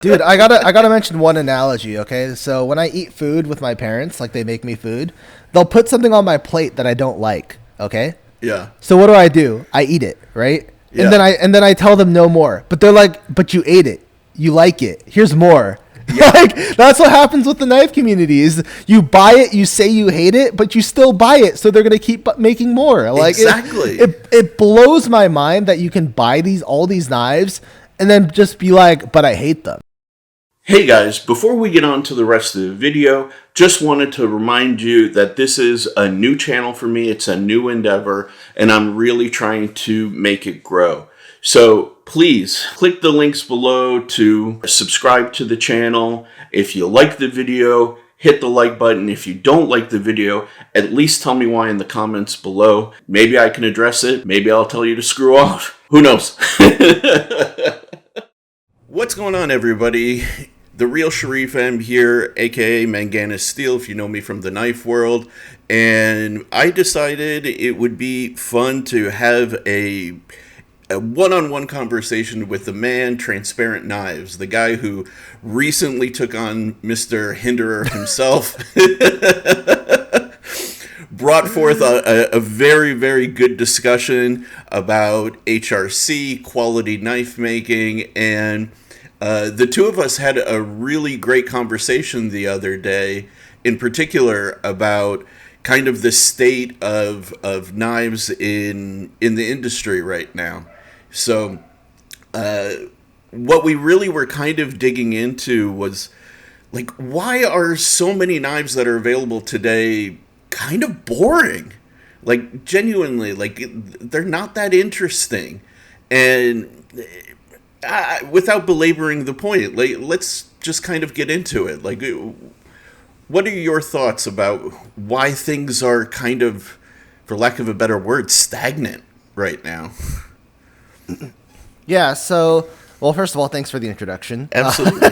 Dude, I gotta mention one analogy, okay? So when I eat food with my parents, like they make me food, they'll put something on my plate that I don't like, okay? Yeah. So what do? I eat it, right? And then Yeah. I tell them no more. But they're like, "But you ate it. You like it. Here's more." Yeah. Like that's what happens with the knife community is you buy it, you say you hate it, but you still buy it, so they're gonna keep making more. Like Exactly. it blows my mind that you can buy all these knives and then just be like, "But I hate them." Hey guys, before we get on to the rest of the video, just wanted to remind you that this is a new channel for me. It's a new endeavor, and I'm really trying to make it grow. So please click the links below to subscribe to the channel. If you like the video, hit the like button. If you don't like the video, at least tell me why in the comments below. Maybe I can address it. Maybe I'll tell you to screw off. Who knows? What's going on, everybody? The Real Sharif M here, aka Manganas Steel, if you know me from the knife world. And I decided it would be fun to have a one-on-one conversation with the man, Transparent Knives, the guy who recently took on Mr. Hinderer himself. Brought forth a very, very good discussion about HRC, quality knife making, and the two of us had a really great conversation the other day, in particular about kind of the state of knives in the industry right now. So what we really were kind of digging into was, like, why are so many knives that are available today kind of boring? Like, genuinely, like, they're not that interesting. And without belaboring the point, like, let's just kind of get into it. Like, what are your thoughts about why things are kind of, for lack of a better word, stagnant right now? Yeah, so well, first of all, thanks for the introduction. Absolutely.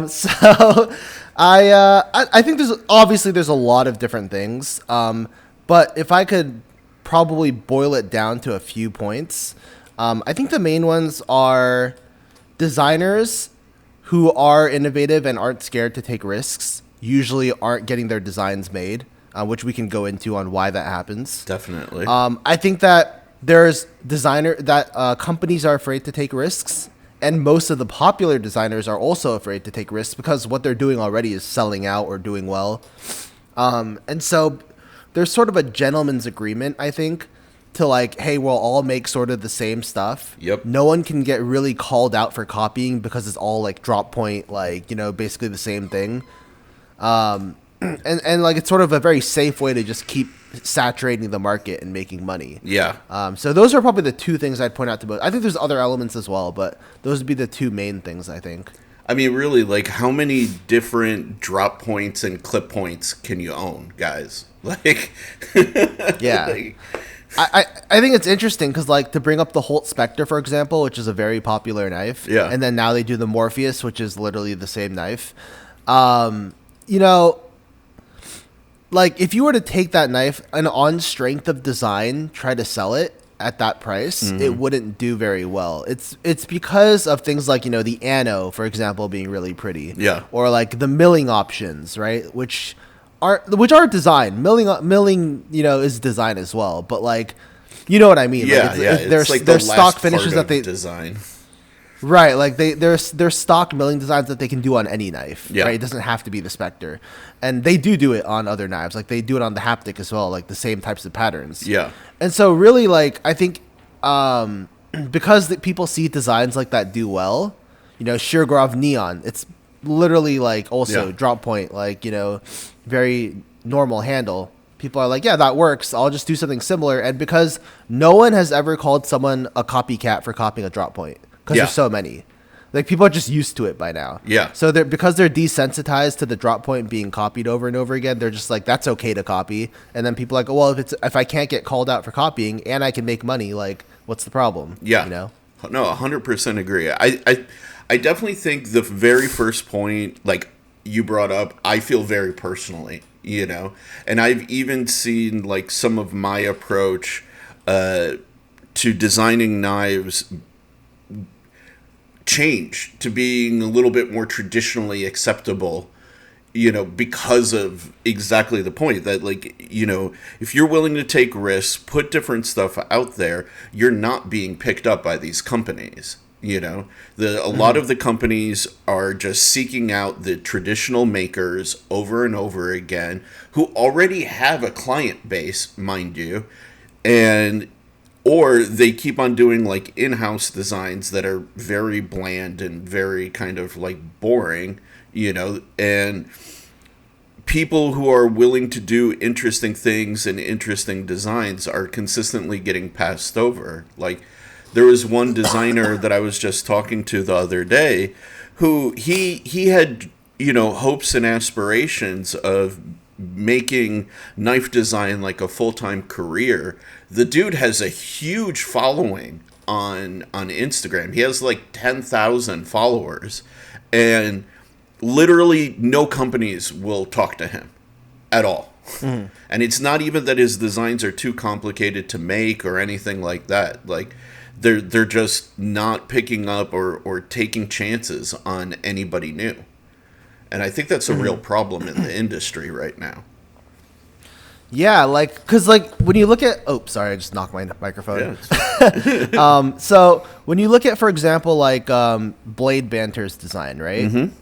So I think there's a lot of different things. But if I could probably boil it down to a few points, I think the main ones are designers who are innovative and aren't scared to take risks usually aren't getting their designs made, which we can go into on why that happens. Definitely. I think that there's companies are afraid to take risks, and most of the popular designers are also afraid to take risks because what they're doing already is selling out or doing well. And so there's sort of a gentleman's agreement, I think, to like, hey, we'll all make sort of the same stuff. Yep. No one can get really called out for copying because it's all like drop point, like, basically the same thing. And like it's sort of a very safe way to just keep saturating the market and making money. Yeah. So those are probably the two things I'd point out to both. I think there's other elements as well, but those would be the two main things, I think. I mean, really, like, how many different drop points and clip points can you own, guys? Like, Yeah. like, I think it's interesting because, like, to bring up the Holt Spectre, for example, which is a very popular knife. Yeah. And then now they do the Morpheus, which is literally the same knife. You know, like, if you were to take that knife and on strength of design, try to sell it at that price, it wouldn't do very well. It's because of things like, the ano, for example, being really pretty. Yeah. Or like the milling options, right? Which are design. Milling, is design as well. But like, you know what I mean? yeah, Like yeah. there's It's like the stock last finishes part that of they design. right. Like there's stock milling designs that they can do on any knife. Yeah. Right. It doesn't have to be the Spectre, and they do it on other knives. Like they do it on the Haptic as well. Like the same types of patterns. Yeah. And so really, like, I think because people see designs like that do well, Shirgrove Neon, it's literally like also Yeah. drop point, like, very normal handle. People are like, yeah, that works. I'll just do something similar. And because no one has ever called someone a copycat for copying a drop point, because Yeah. there's so many. Like, people are just used to it by now. Yeah. So because they're desensitized to the drop point being copied over and over again, they're just like, that's okay to copy. And then people are like, well, if I can't get called out for copying and I can make money, like, what's the problem? Yeah. No, 100% agree. I definitely think the very first point, like you brought up, I feel very personally, and I've even seen like some of my approach to designing knives change to being a little bit more traditionally acceptable, because of exactly the point that, like, if you're willing to take risks, put different stuff out there, you're not being picked up by these companies. A lot of the companies are just seeking out the traditional makers over and over again, who already have a client base, mind you, and or they keep on doing like in-house designs that are very bland and very kind of like boring, and people who are willing to do interesting things and interesting designs are consistently getting passed over. Like, there was one designer that I was just talking to the other day who he had, hopes and aspirations of making knife design like a full-time career. The dude has a huge following on Instagram. He has like 10,000 followers, and literally no companies will talk to him at all. Mm. And it's not even that his designs are too complicated to make or anything like that. Like, they're just not picking up or taking chances on anybody new. And I think that's a real problem in the industry right now. Yeah, like, because, like, when you look at... Oh, sorry, I just knocked my microphone. Yeah. So, when you look at, for example, like, Blade Banter's design, right? Mm-hmm.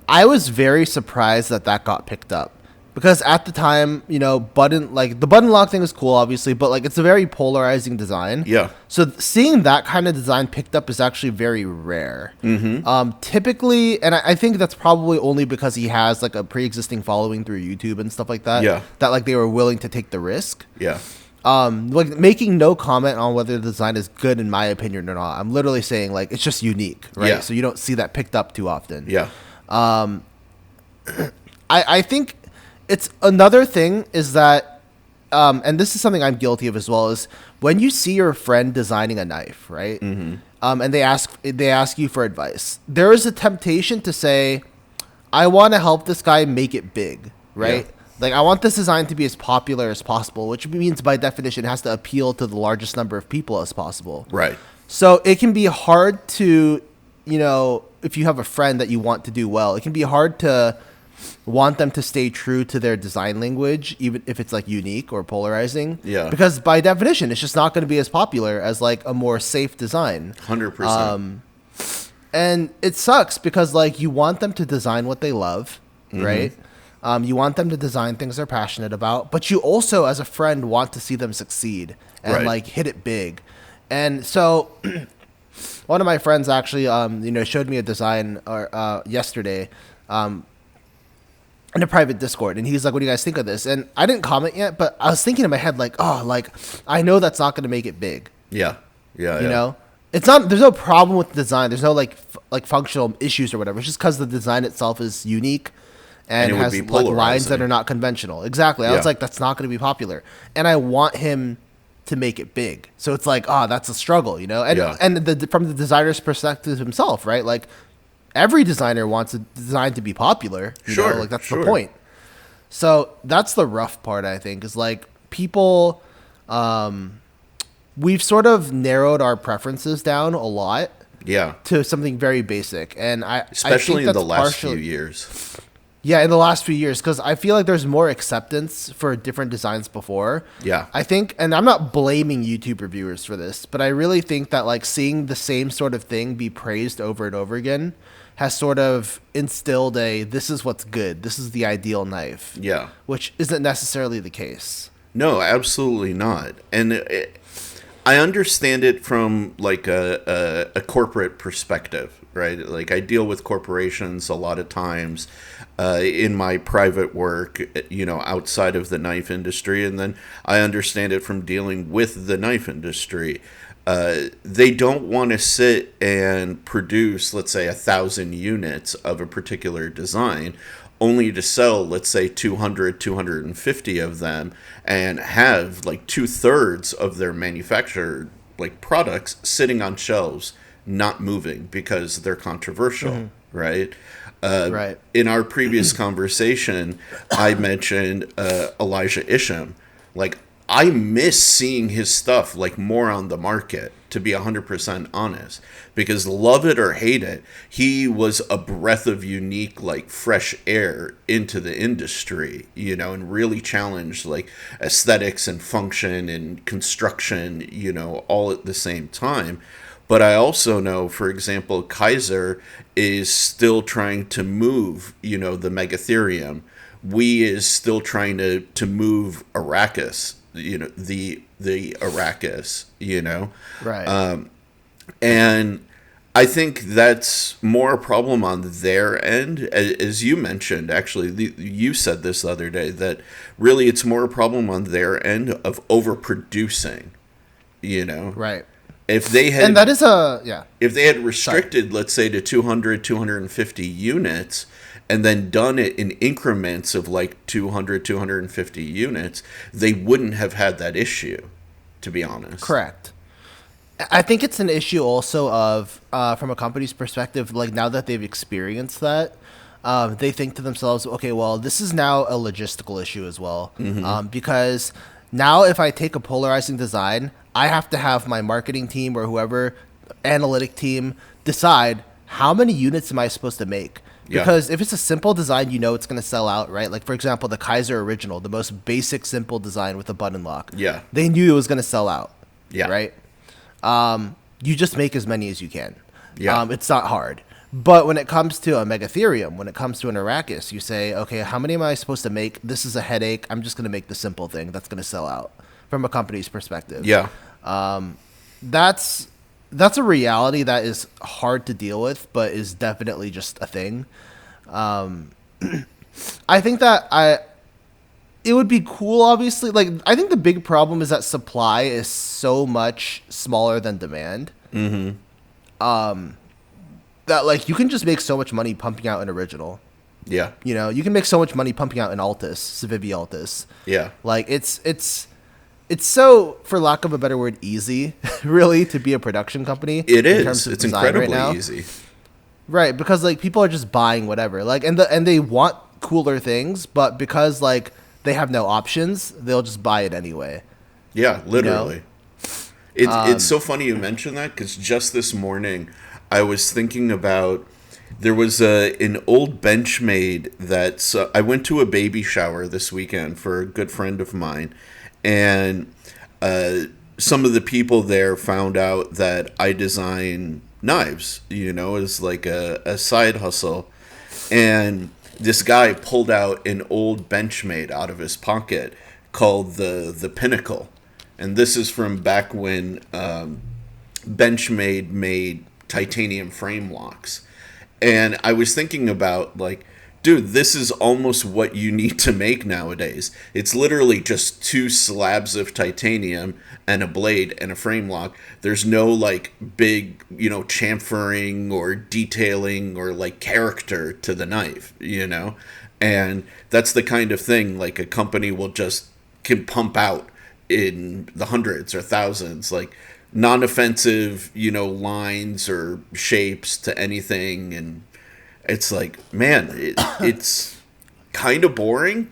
I was very surprised that got picked up. Because at the time, the button lock thing is cool, obviously, but, like, it's a very polarizing design. Yeah. So seeing that kind of design picked up is actually very rare. Mm-hmm. Typically, and I think that's probably only because he has, like, a pre-existing following through YouTube and stuff like that. Yeah. That, like, they were willing to take the risk. Yeah. Like, making no comment on whether the design is good in my opinion or not. I'm literally saying, like, it's just unique, right? Yeah. So you don't see that picked up too often. Yeah. I think it's another thing is that, and this is something I'm guilty of as well, is when you see your friend designing a knife, right? Mm-hmm. And they ask you for advice. There is a temptation to say, I want to help this guy make it big, right? Yeah. Like, I want this design to be as popular as possible, which means by definition it has to appeal to the largest number of people as possible. Right. So it can be hard to, if you have a friend that you want to do well, it can be hard to want them to stay true to their design language, even if it's like unique or polarizing. Yeah. Because by definition, it's just not going to be as popular as like a more safe design. 100%. And it sucks because like you want them to design what they love, Mm-hmm. right? You want them to design things they're passionate about, but you also, as a friend, want to see them succeed and Right. like hit it big. And so, one of my friends actually, showed me a design yesterday. In a private Discord, and he's like, what do you guys think of this? And I didn't comment yet, but I was thinking in my head, like, oh, like, I know that's not going to make it big. Yeah. Yeah. You know? It's not, there's no problem with the design. There's no, like functional issues or whatever. It's just because the design itself is unique and it would has, be like, lines polarizing. that are not conventional. Exactly. I was like, that's not going to be popular. And I want him to make it big. So it's like, oh, that's a struggle, And, and from the designer's perspective himself, right? Like, every designer wants a design to be popular. Sure, Like, that's sure. the point. So that's the rough part, I think, is like people, we've sort of narrowed our preferences down a lot. Yeah. To something very basic. And Especially I think in the that's last few years. Yeah, in the last few years, because I feel like there's more acceptance for different designs before. Yeah. I think, and I'm not blaming YouTube reviewers for this, but I really think that like seeing the same sort of thing be praised over and over again has sort of instilled this is what's good. This is the ideal knife. Yeah. Which isn't necessarily the case. No, absolutely not. And I understand it from like a corporate perspective, right? Like, I deal with corporations a lot of times in my private work, outside of the knife industry. And then I understand it from dealing with the knife industry. They don't want to sit and produce, let's say, 1,000 units of a particular design, only to sell, let's say, 200, 250 of them, and have like 2/3 of their manufactured like products sitting on shelves, not moving because they're controversial, right? Right. In our previous conversation, I mentioned Elijah Isham. Like, I miss seeing his stuff like more on the market, to be 100% honest, because love it or hate it, he was a breath of unique, like, fresh air into the industry, you know, and really challenged, like, aesthetics and function and construction, you know, all at the same time. But I also know, for example, KIZER is still trying to move, you know, the Megatherium. We is still trying to move Arrakis, you know, the Arrakis, you know. Right. And I think that's more a problem on their end. As you mentioned, actually, you said this the other day, that really it's more a problem on their end of overproducing, you know. Right. If they had, And that is a, yeah. if they had Sorry. restricted, let's say, to 200, 250 units, and then done it in increments of like 200, 250 units, they wouldn't have had that issue, to be honest. Correct. I think it's an issue also of, from a company's perspective, like now that they've experienced that, they think to themselves, okay, well, this is now a logistical issue as well. Because now if I take a polarizing design, I have to have my marketing team or whoever, analytic team, decide how many units am I supposed to make. Yeah. Because if it's a simple design, you know it's going to sell out, right? Like, for example, the KIZER original, the most basic, simple design with a button lock. Yeah. They knew it was going to sell out. Yeah. Right? You just make as many as you can. Yeah. It's not hard. But when it comes to a Megatherium, when it comes to an Arrakis, you say, okay, how many am I supposed to make? This is a headache. I'm just going to make the simple thing that's going to sell out from a company's perspective. Yeah. That's a reality that is hard to deal with, but is definitely just a thing. I think that it would be cool, obviously. Like, I think the big problem is that supply is so much smaller than demand. That, like, you can just make so much money pumping out an original. Yeah. You know, you can make so much money pumping out an Altus, Civivi Altus. Yeah. Like, it's so, for lack of a better word, easy, really, to be a production company. It in is. terms of It's design right incredibly now. easy. Right, because, like, people are just buying whatever. Like, and they want cooler things, but because, like, they have no options, they'll just buy it anyway. Yeah, literally. It's so funny you mention that, because just this morning I was thinking about, there was an old Benchmade that I went to a baby shower this weekend for a good friend of mine, and some of the people there found out that I design knives, you know, as like a side hustle. And this guy pulled out an old Benchmade out of his pocket called the Pinnacle. And this is from back when Benchmade made titanium frame locks. And I was thinking about, like, dude, this is almost what you need to make nowadays. It's literally just two slabs of titanium and a blade and a frame lock. There's no, like, big, you know, chamfering or detailing or, like, character to the knife, you know? And that's the kind of thing, like, a company can pump out in the hundreds or thousands, like, non-offensive, you know, lines or shapes to anything. And it's like, man, it's kind of boring,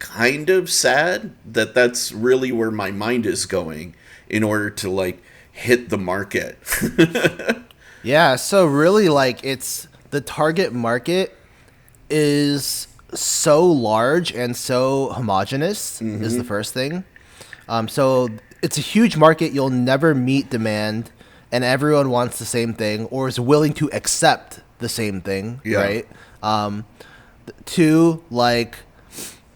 kind of sad that that's really where my mind is going in order to, like, hit the market. Yeah, so really, like, it's the target market is so large and so homogenous is the first thing. So it's a huge market. You'll never meet demand, and everyone wants the same thing or is willing to accept the same thing, Yeah. right? Two, like,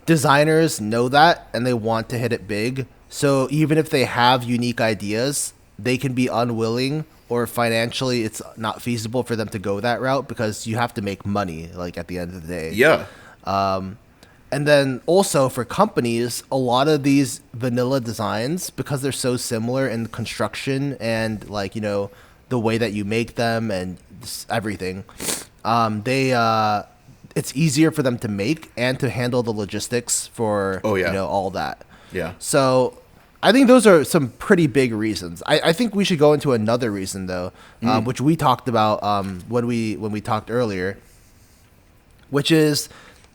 designers know that and they want to hit it big. So even if they have unique ideas, they can be unwilling, or financially it's not feasible for them to go that route because you have to make money, like, at the end of the day. Yeah. And then also for companies, a lot of these vanilla designs, because they're so similar in construction and, like, you know, the way that you make them and everything, it's easier for them to make and to handle the logistics for, Oh, yeah. you know, all that. Yeah. So I think those are some pretty big reasons. I think we should go into another reason, though, which we talked about when we talked earlier, which is,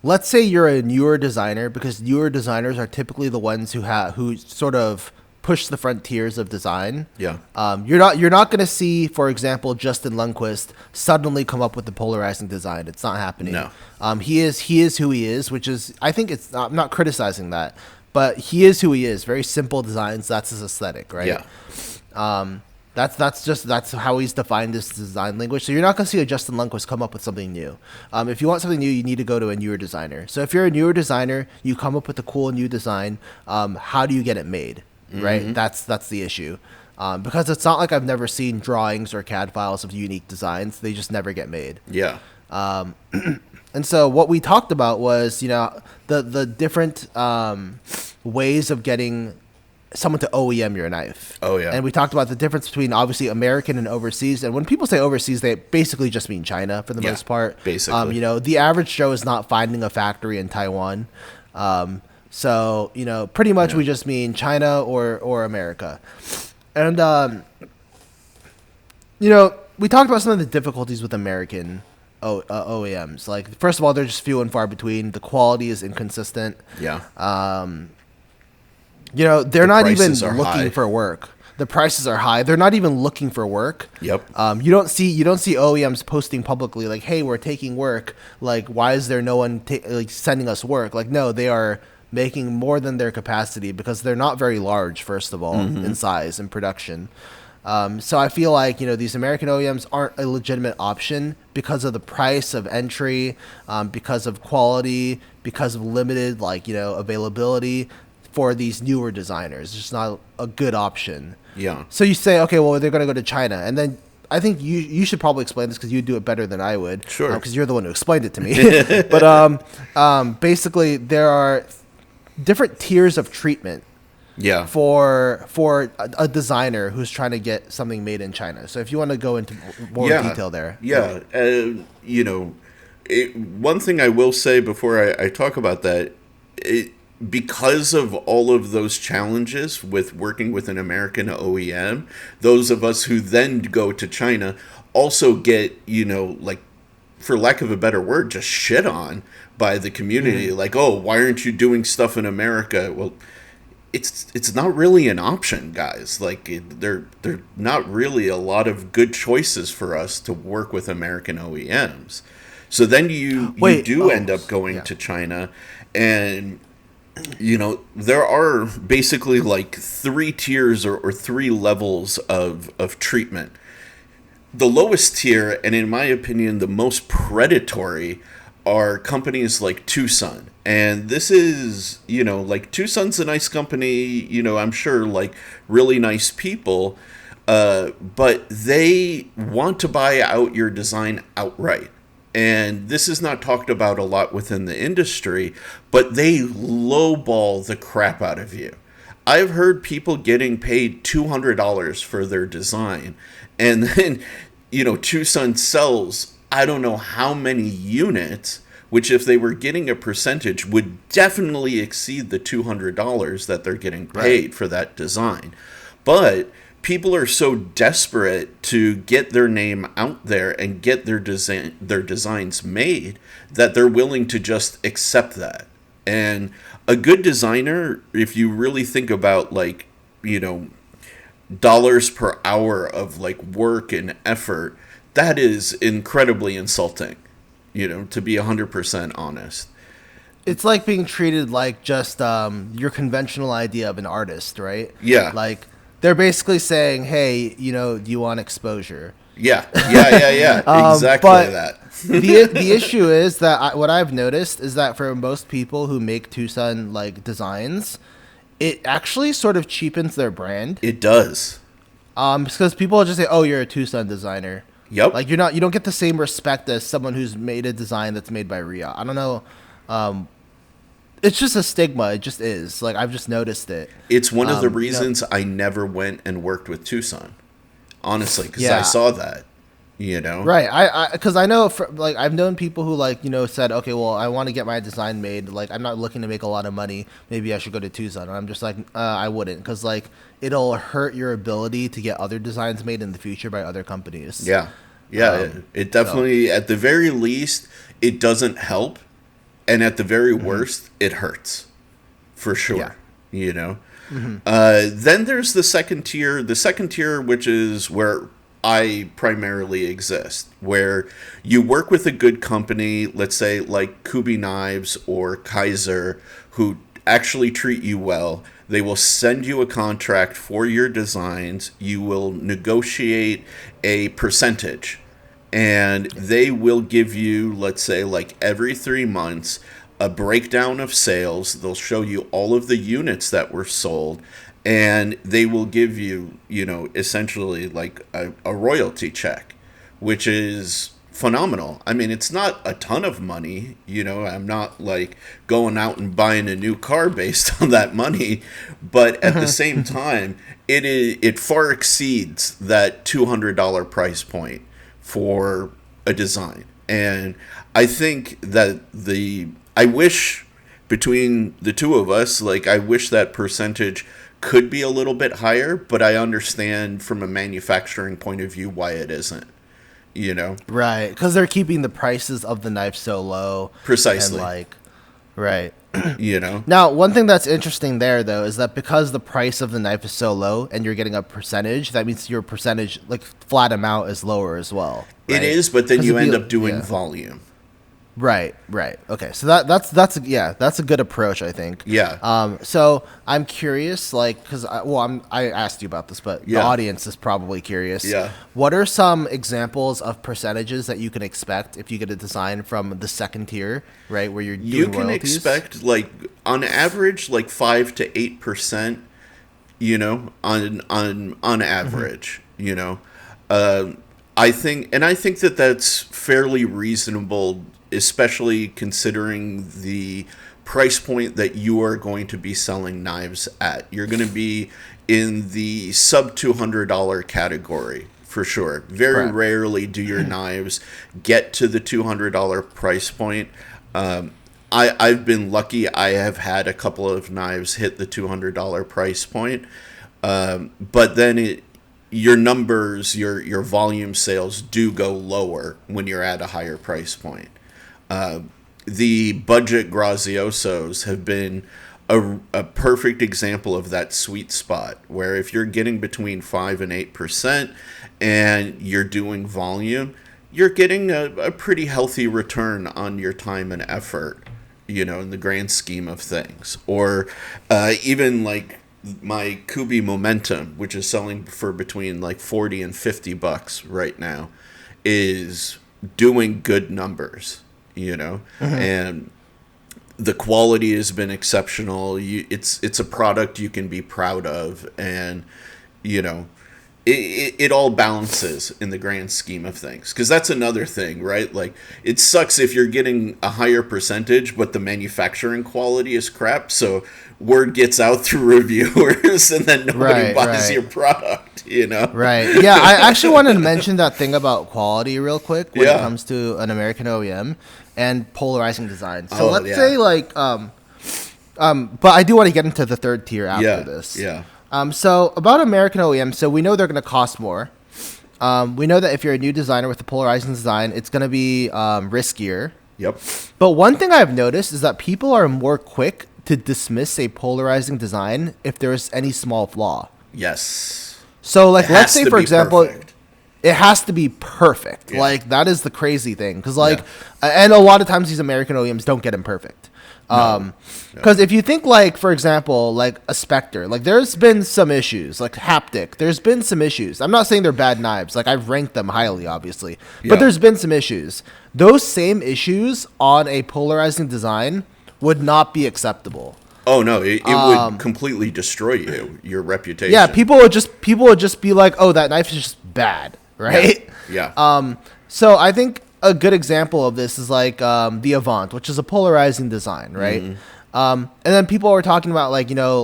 let's say you're a newer designer, because newer designers are typically the ones who sort of push the frontiers of design. Yeah. You're not going to see, for example, Justin Lundquist suddenly come up with the polarizing design. It's not happening. No. He is who he is, which is, I think I'm not criticizing that, but he is who he is. Very simple designs. That's his aesthetic, right? Yeah. That's how he's defined his design language. So you're not going to see a Justin Lundquist come up with something new. If you want something new, you need to go to a newer designer. So if you're a newer designer, you come up with a cool new design. How do you get it made? Right? That's the issue. Because it's not like I've never seen drawings or CAD files of unique designs. They just never get made. Yeah. And so what we talked about was, the different ways of getting someone to OEM your knife. Oh, yeah. And we talked about the difference between obviously American and overseas. And when people say overseas, they basically just mean China for the most part. Basically. The average Joe is not finding a factory in Taiwan. So, pretty much we just mean China or America. And, we talked about some of the difficulties with American OEMs. Like, first of all, they're just few and far between. The quality is inconsistent. Yeah. They're not even looking high. for work. The prices are high. They're not even looking for work. Yep. You don't see OEMs posting publicly like, "Hey, we're taking work." Like, why is there no one sending us work? Like, no, they are making more than their capacity because they're not very large. First of all, in size and production. So I feel like these American OEMs aren't a legitimate option because of the price of entry, because of quality, because of limited availability for these newer designers. It's just not a good option. Yeah. So you say, okay, well, they're going to go to China. And then I think you should probably explain this because you do it better than I would. Sure. Because you're the one who explained it to me. But basically, there are different tiers of treatment. Yeah. For a designer who's trying to get something made in China. So if you want to go into more detail there. Yeah. One thing I will say before I talk about that, because of all of those challenges with working with an American OEM, those of us who then go to China also get, for lack of a better word, just shit on by the community. Like, oh, why aren't you doing stuff in America? Well, it's not really an option, guys. Like, they're not really a lot of good choices for us to work with American OEMs. So then you end up going to China, and there are basically like 3 tiers or 3 levels of treatment. The lowest tier, and in my opinion, the most predatory, are companies like Tucson. And this is, Tucson's a nice company, I'm sure, really nice people, but they want to buy out your design outright. And this is not talked about a lot within the industry, but they lowball the crap out of you. I've heard people getting paid $200 for their design, and then, Tucson sells, I don't know how many units, which if they were getting a percentage would definitely exceed the $200 that they're getting paid for that design. But people are so desperate to get their name out there and get their designs made that they're willing to just accept that. And a good designer, if you really think about dollars per hour of work and effort, that is incredibly insulting, to be 100% honest. It's like being treated like just your conventional idea of an artist, right? Yeah. Like, they're basically saying, hey, do you want exposure? Yeah. Exactly that. the issue is that what I've noticed is that for most people who make Tucson designs, it actually sort of cheapens their brand. It does. Because people just say, oh, you're a Tucson designer. Yep. Like, you don't get the same respect as someone who's made a design that's made by Ria. I don't know. It's just a stigma. It just is. Like, I've just noticed it. It's one of the reasons I never went and worked with Tucson, honestly, because I saw that, Right. Because I know, I've known people who, said, okay, well, I want to get my design made. Like, I'm not looking to make a lot of money. Maybe I should go to Tucson. And I'm just like, I wouldn't. Because, it'll hurt your ability to get other designs made in the future by other companies. Yeah. Yeah. It definitely, at the very least, it doesn't help. And at the very worst, it hurts. For sure. Yeah. Then there's the second tier. The second tier, which is where I primarily exist, where you work with a good company, let's say like Kubi Knives or KIZER, who actually treat you well. They will send you a contract for your designs. You will negotiate a percentage, and they will give you, let's say, like every 3 months, a breakdown of sales. They'll show you all of the units that were sold, and they will give you, essentially like a royalty check, which is phenomenal. I mean, it's not a ton of money, I'm not like going out and buying a new car based on that money, but at the same time, it far exceeds that $200 price point for a design. And I think that I wish between the two of us, like I wish that percentage could be a little bit higher, but I understand from a manufacturing point of view why it isn't. Right, because they're keeping the prices of the knife so low. Precisely. And right. You know. Now, one thing that's interesting there, though, is that because the price of the knife is so low and you're getting a percentage, that means your percentage, like flat amount, is lower as well. Right? It is, but then you end up doing volume. Right. Okay, so that's a good approach, I think. Yeah. So I'm curious, because I asked you about this, but the audience is probably curious. Yeah. What are some examples of percentages that you can expect if you get a design from the second tier, right, where you're doing royalties? You can expect, like, on average, like 5 to 8%. On average. I think that that's fairly reasonable, especially considering the price point that you are going to be selling knives at. You're going to be in the sub $200 category for sure. Very rarely do your knives get to the $200 price point. I've been lucky. I have had a couple of knives hit the $200 price point. But then your numbers, your volume sales do go lower when you're at a higher price point. The budget Graziosos have been a perfect example of that sweet spot, where if you're getting between 5 and 8% and you're doing volume, you're getting a pretty healthy return on your time and effort, in the grand scheme of things. Or even like my Kubi Momentum, which is selling for between like $40 and $50 right now, is doing good numbers. And the quality has been exceptional. It's a product you can be proud of, and it all balances in the grand scheme of things. Because that's another thing, right? Like, it sucks if you're getting a higher percentage, but the manufacturing quality is crap. So word gets out through reviewers, and then nobody buys your product. Right. Yeah, I actually wanted to mention that thing about quality real quick when it comes to an American OEM and polarizing design. So let's say but I do want to get into the third tier after this. Yeah. So about American OEM, so we know they're going to cost more. We know that if you're a new designer with a polarizing design, it's going to be riskier. Yep. But one thing I've noticed is that people are more quick to dismiss a polarizing design if there's any small flaw. Yes. So, let's say, for example, it has to be perfect. Yeah. Like, that is the crazy thing. Because, and a lot of times these American OEMs don't get them perfect. Because if you think, for example, a Spectre, there's been some issues. Like Haptic, there's been some issues. I'm not saying they're bad knives. I've ranked them highly, obviously. But there's been some issues. Those same issues on a polarizing design would not be acceptable. Oh no! It would completely destroy your reputation. Yeah, people would just be like, "Oh, that knife is just bad," right? Yeah. So I think a good example of this is the Avant, which is a polarizing design, right? Mm-hmm. And then people were talking about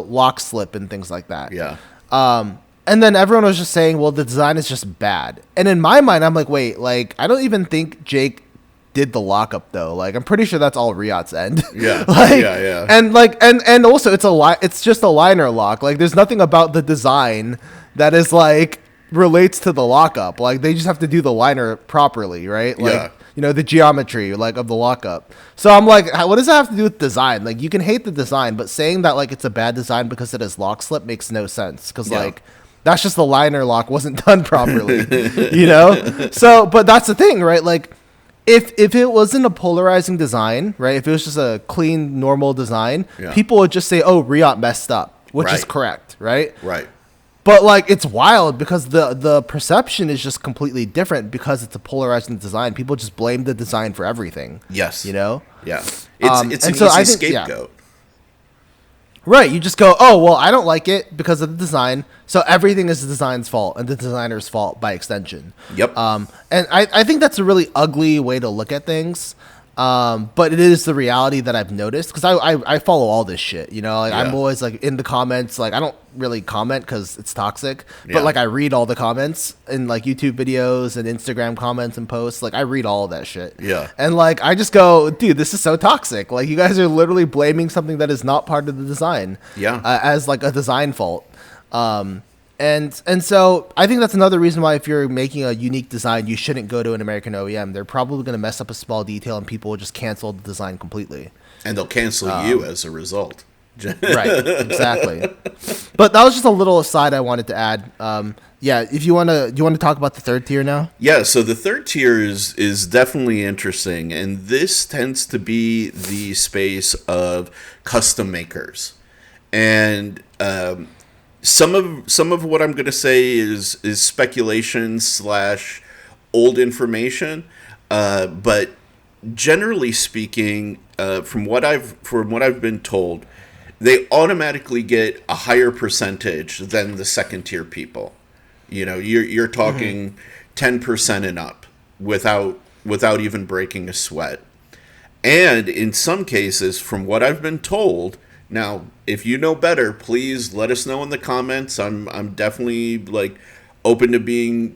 lock slip and things like that. Yeah. And then everyone was just saying, "Well, the design is just bad." And in my mind, I'm like, "Wait, I don't even think Jake did the lockup though. I'm pretty sure that's all Riyad's end." Yeah. Yeah. And also it's just a liner lock. There's nothing about the design that is relates to the lockup. They just have to do the liner properly, right? the geometry like of the lockup. So I'm like, what does that have to do with design? Like, you can hate the design, but saying that like it's a bad design because it has lock slip makes no sense. Because like that's just the liner lock wasn't done properly, So, but that's the thing, right? Like, if it wasn't a polarizing design, right? If it was just a clean, normal design, people would just say, "Oh, Riot messed up," which is correct, right? Right. But like, it's wild because the perception is just completely different because it's a polarizing design. People just blame the design for everything. Yes. Yeah. It's an easy scapegoat. Right. You just go, oh, well, I don't like it because of the design. So everything is the design's fault and the designer's fault by extension. Yep. And I think that's a really ugly way to look at things. But it is the reality that I've noticed because I follow all this shit, like I'm always like in the comments, like I don't really comment because it's toxic, but like I read all the comments in like YouTube videos and Instagram comments and posts. Like I read all of that shit. Yeah. And like, I just go, dude, this is so toxic. Like, you guys are literally blaming something that is not part of the design as like a design fault. And so I think that's another reason why if you're making a unique design, you shouldn't go to an American OEM. They're probably going to mess up a small detail and people will just cancel the design completely. And they'll cancel you as a result. Right, exactly. But that was just a little aside I wanted to add. If you want to, do you want to talk about the third tier now? Yeah, so the third tier is definitely interesting. And this tends to be the space of custom makers. And some of what I'm going to say is speculation / old information, but generally speaking, from what I've been told, they automatically get a higher percentage than the second tier people. You're talking 10% and up without even breaking a sweat, and in some cases, from what I've been told. Now, if you know better, please let us know in the comments. I'm definitely like open to being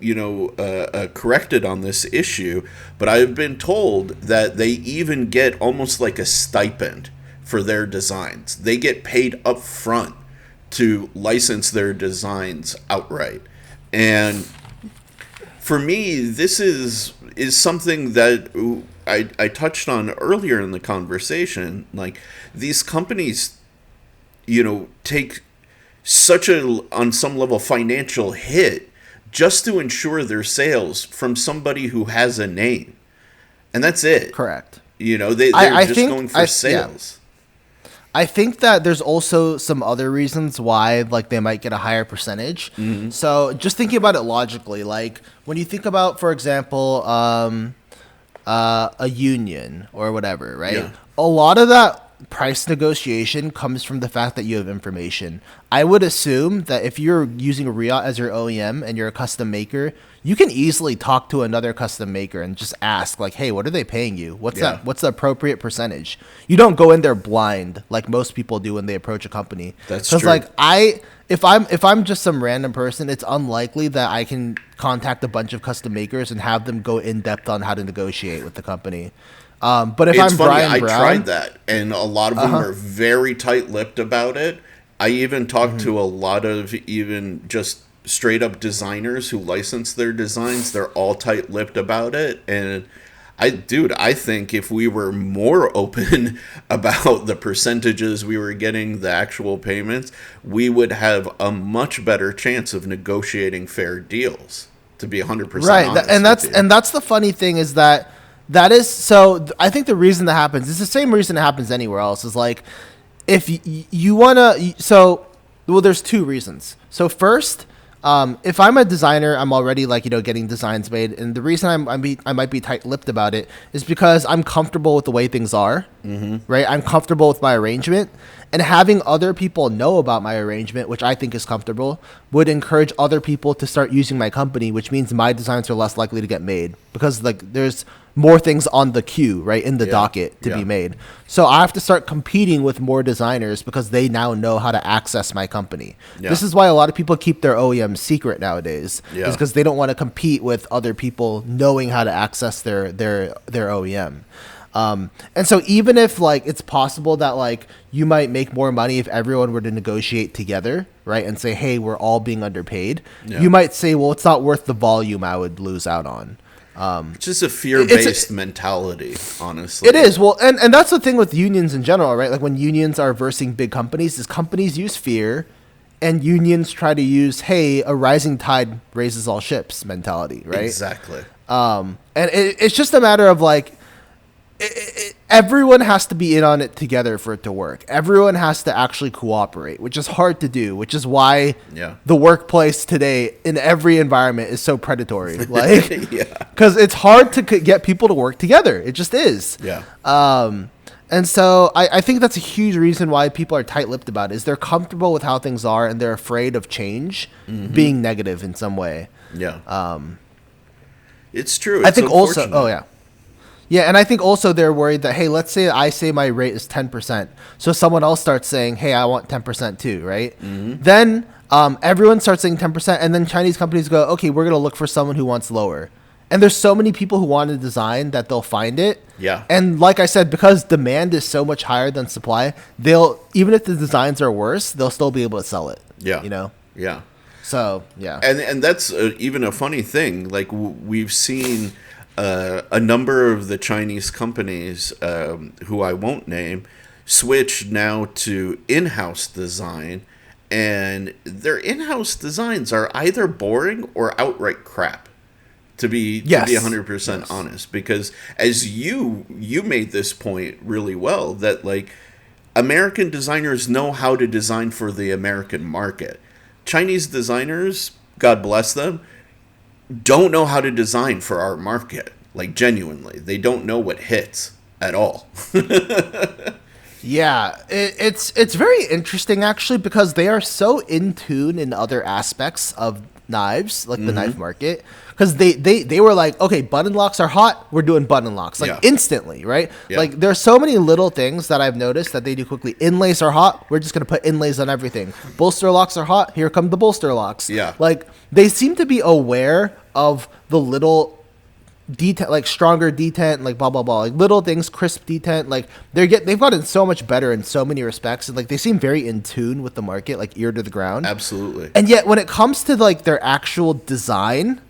corrected on this issue. But I've been told that they even get almost like a stipend for their designs. They get paid up front to license their designs outright. And for me, this is something that I touched on earlier in the conversation. Like, these companies take such on some level, financial hit just to ensure their sales from somebody who has a name. And that's it. Correct. They're just going for sales. I think that there's also some other reasons why, like, they might get a higher percentage. Mm-hmm. So just thinking about it logically, like when you think about, for example, a union or whatever, right? Yeah. A lot of that price negotiation comes from the fact that you have information. I would assume that if you're using Riot as your OEM and you're a custom maker, you can easily talk to another custom maker and just ask, like, hey, what are they paying you? What's the appropriate percentage? You don't go in there blind like most people do when they approach a company. That's true. Because if I'm just some random person, it's unlikely that I can contact a bunch of custom makers and have them go in depth on how to negotiate with the company. But if I'm Brian Brown, I tried that, and a lot of them are very tight-lipped about it. I even talked to a lot of even just straight-up designers who license their designs. They're all tight-lipped about it, and I think if we were more open about the percentages we were getting, the actual payments, we would have a much better chance of negotiating fair deals. To be 100% honest, and that's the funny thing is that. That is, so I think the reason that happens is the same reason it happens anywhere else, is like, if you want to, there's two reasons. So first, if I'm a designer, I'm already like, getting designs made. And the reason I might be tight-lipped about it is because I'm comfortable with the way things are, right? I'm comfortable with my arrangement. And having other people know about my arrangement, which I think is comfortable, would encourage other people to start using my company, which means my designs are less likely to get made because like there's more things on the queue, right, in the docket to be made. So I have to start competing with more designers because they now know how to access my company. Yeah. This is why a lot of people keep their OEM secret nowadays, is because they don't want to compete with other people knowing how to access their OEM. And so even if like it's possible that like you might make more money if everyone were to negotiate together, right, and say, hey, we're all being underpaid, you might say, well, it's not worth the volume I would lose out on. It's just a fear-based mentality, honestly. It is. Well, and that's the thing with unions in general, right? Like when unions are versing big companies, is companies use fear and unions try to use, hey, a rising tide raises all ships mentality, right? Exactly. And it's just a matter of like, everyone has to be in on it together for it to work. Everyone has to actually cooperate, which is hard to do, which is why the workplace today in every environment is so predatory. Like, because it's hard to get people to work together. It just is. Yeah. And so I think that's a huge reason why people are tight-lipped about it, is they're comfortable with how things are and they're afraid of change being negative in some way. Yeah. It's true. I think also, yeah, and I think also they're worried that, hey, let's say I say my rate is 10%. So someone else starts saying, hey, I want 10% too, right? Then everyone starts saying 10%, and then Chinese companies go, okay, we're going to look for someone who wants lower. And there's so many people who want to design that they'll find it. Yeah. And like I said, because demand is so much higher than supply, they'll, even if the designs are worse, they'll still be able to sell it. Yeah. You know? Yeah. So, yeah. And that's even a funny thing. Like, we've seen a number of the Chinese companies, who I won't name, switch now to in-house design, and their in-house designs are either boring or outright crap. To be 100% honest, because as you made this point really well, that like American designers know how to design for the American market. Chinese designers, God bless them, don't know how to design for our market. Like, genuinely, they don't know what hits at all. Yeah, it's very interesting actually, because they are so in tune in other aspects of knives, like the knife market, because they were like, okay, button locks are hot, we're doing button locks like instantly, right? Like there's so many little things that I've noticed that they do quickly. Inlays are hot, we're just gonna put inlays on everything. Bolster locks are hot, here come the bolster locks. Like they seem to be aware of the little detent, like stronger detent, like blah blah blah, like little things, crisp detent. Like they've gotten so much better in so many respects, and like they seem very in tune with the market, like ear to the ground. Absolutely. And yet when it comes to like their actual design,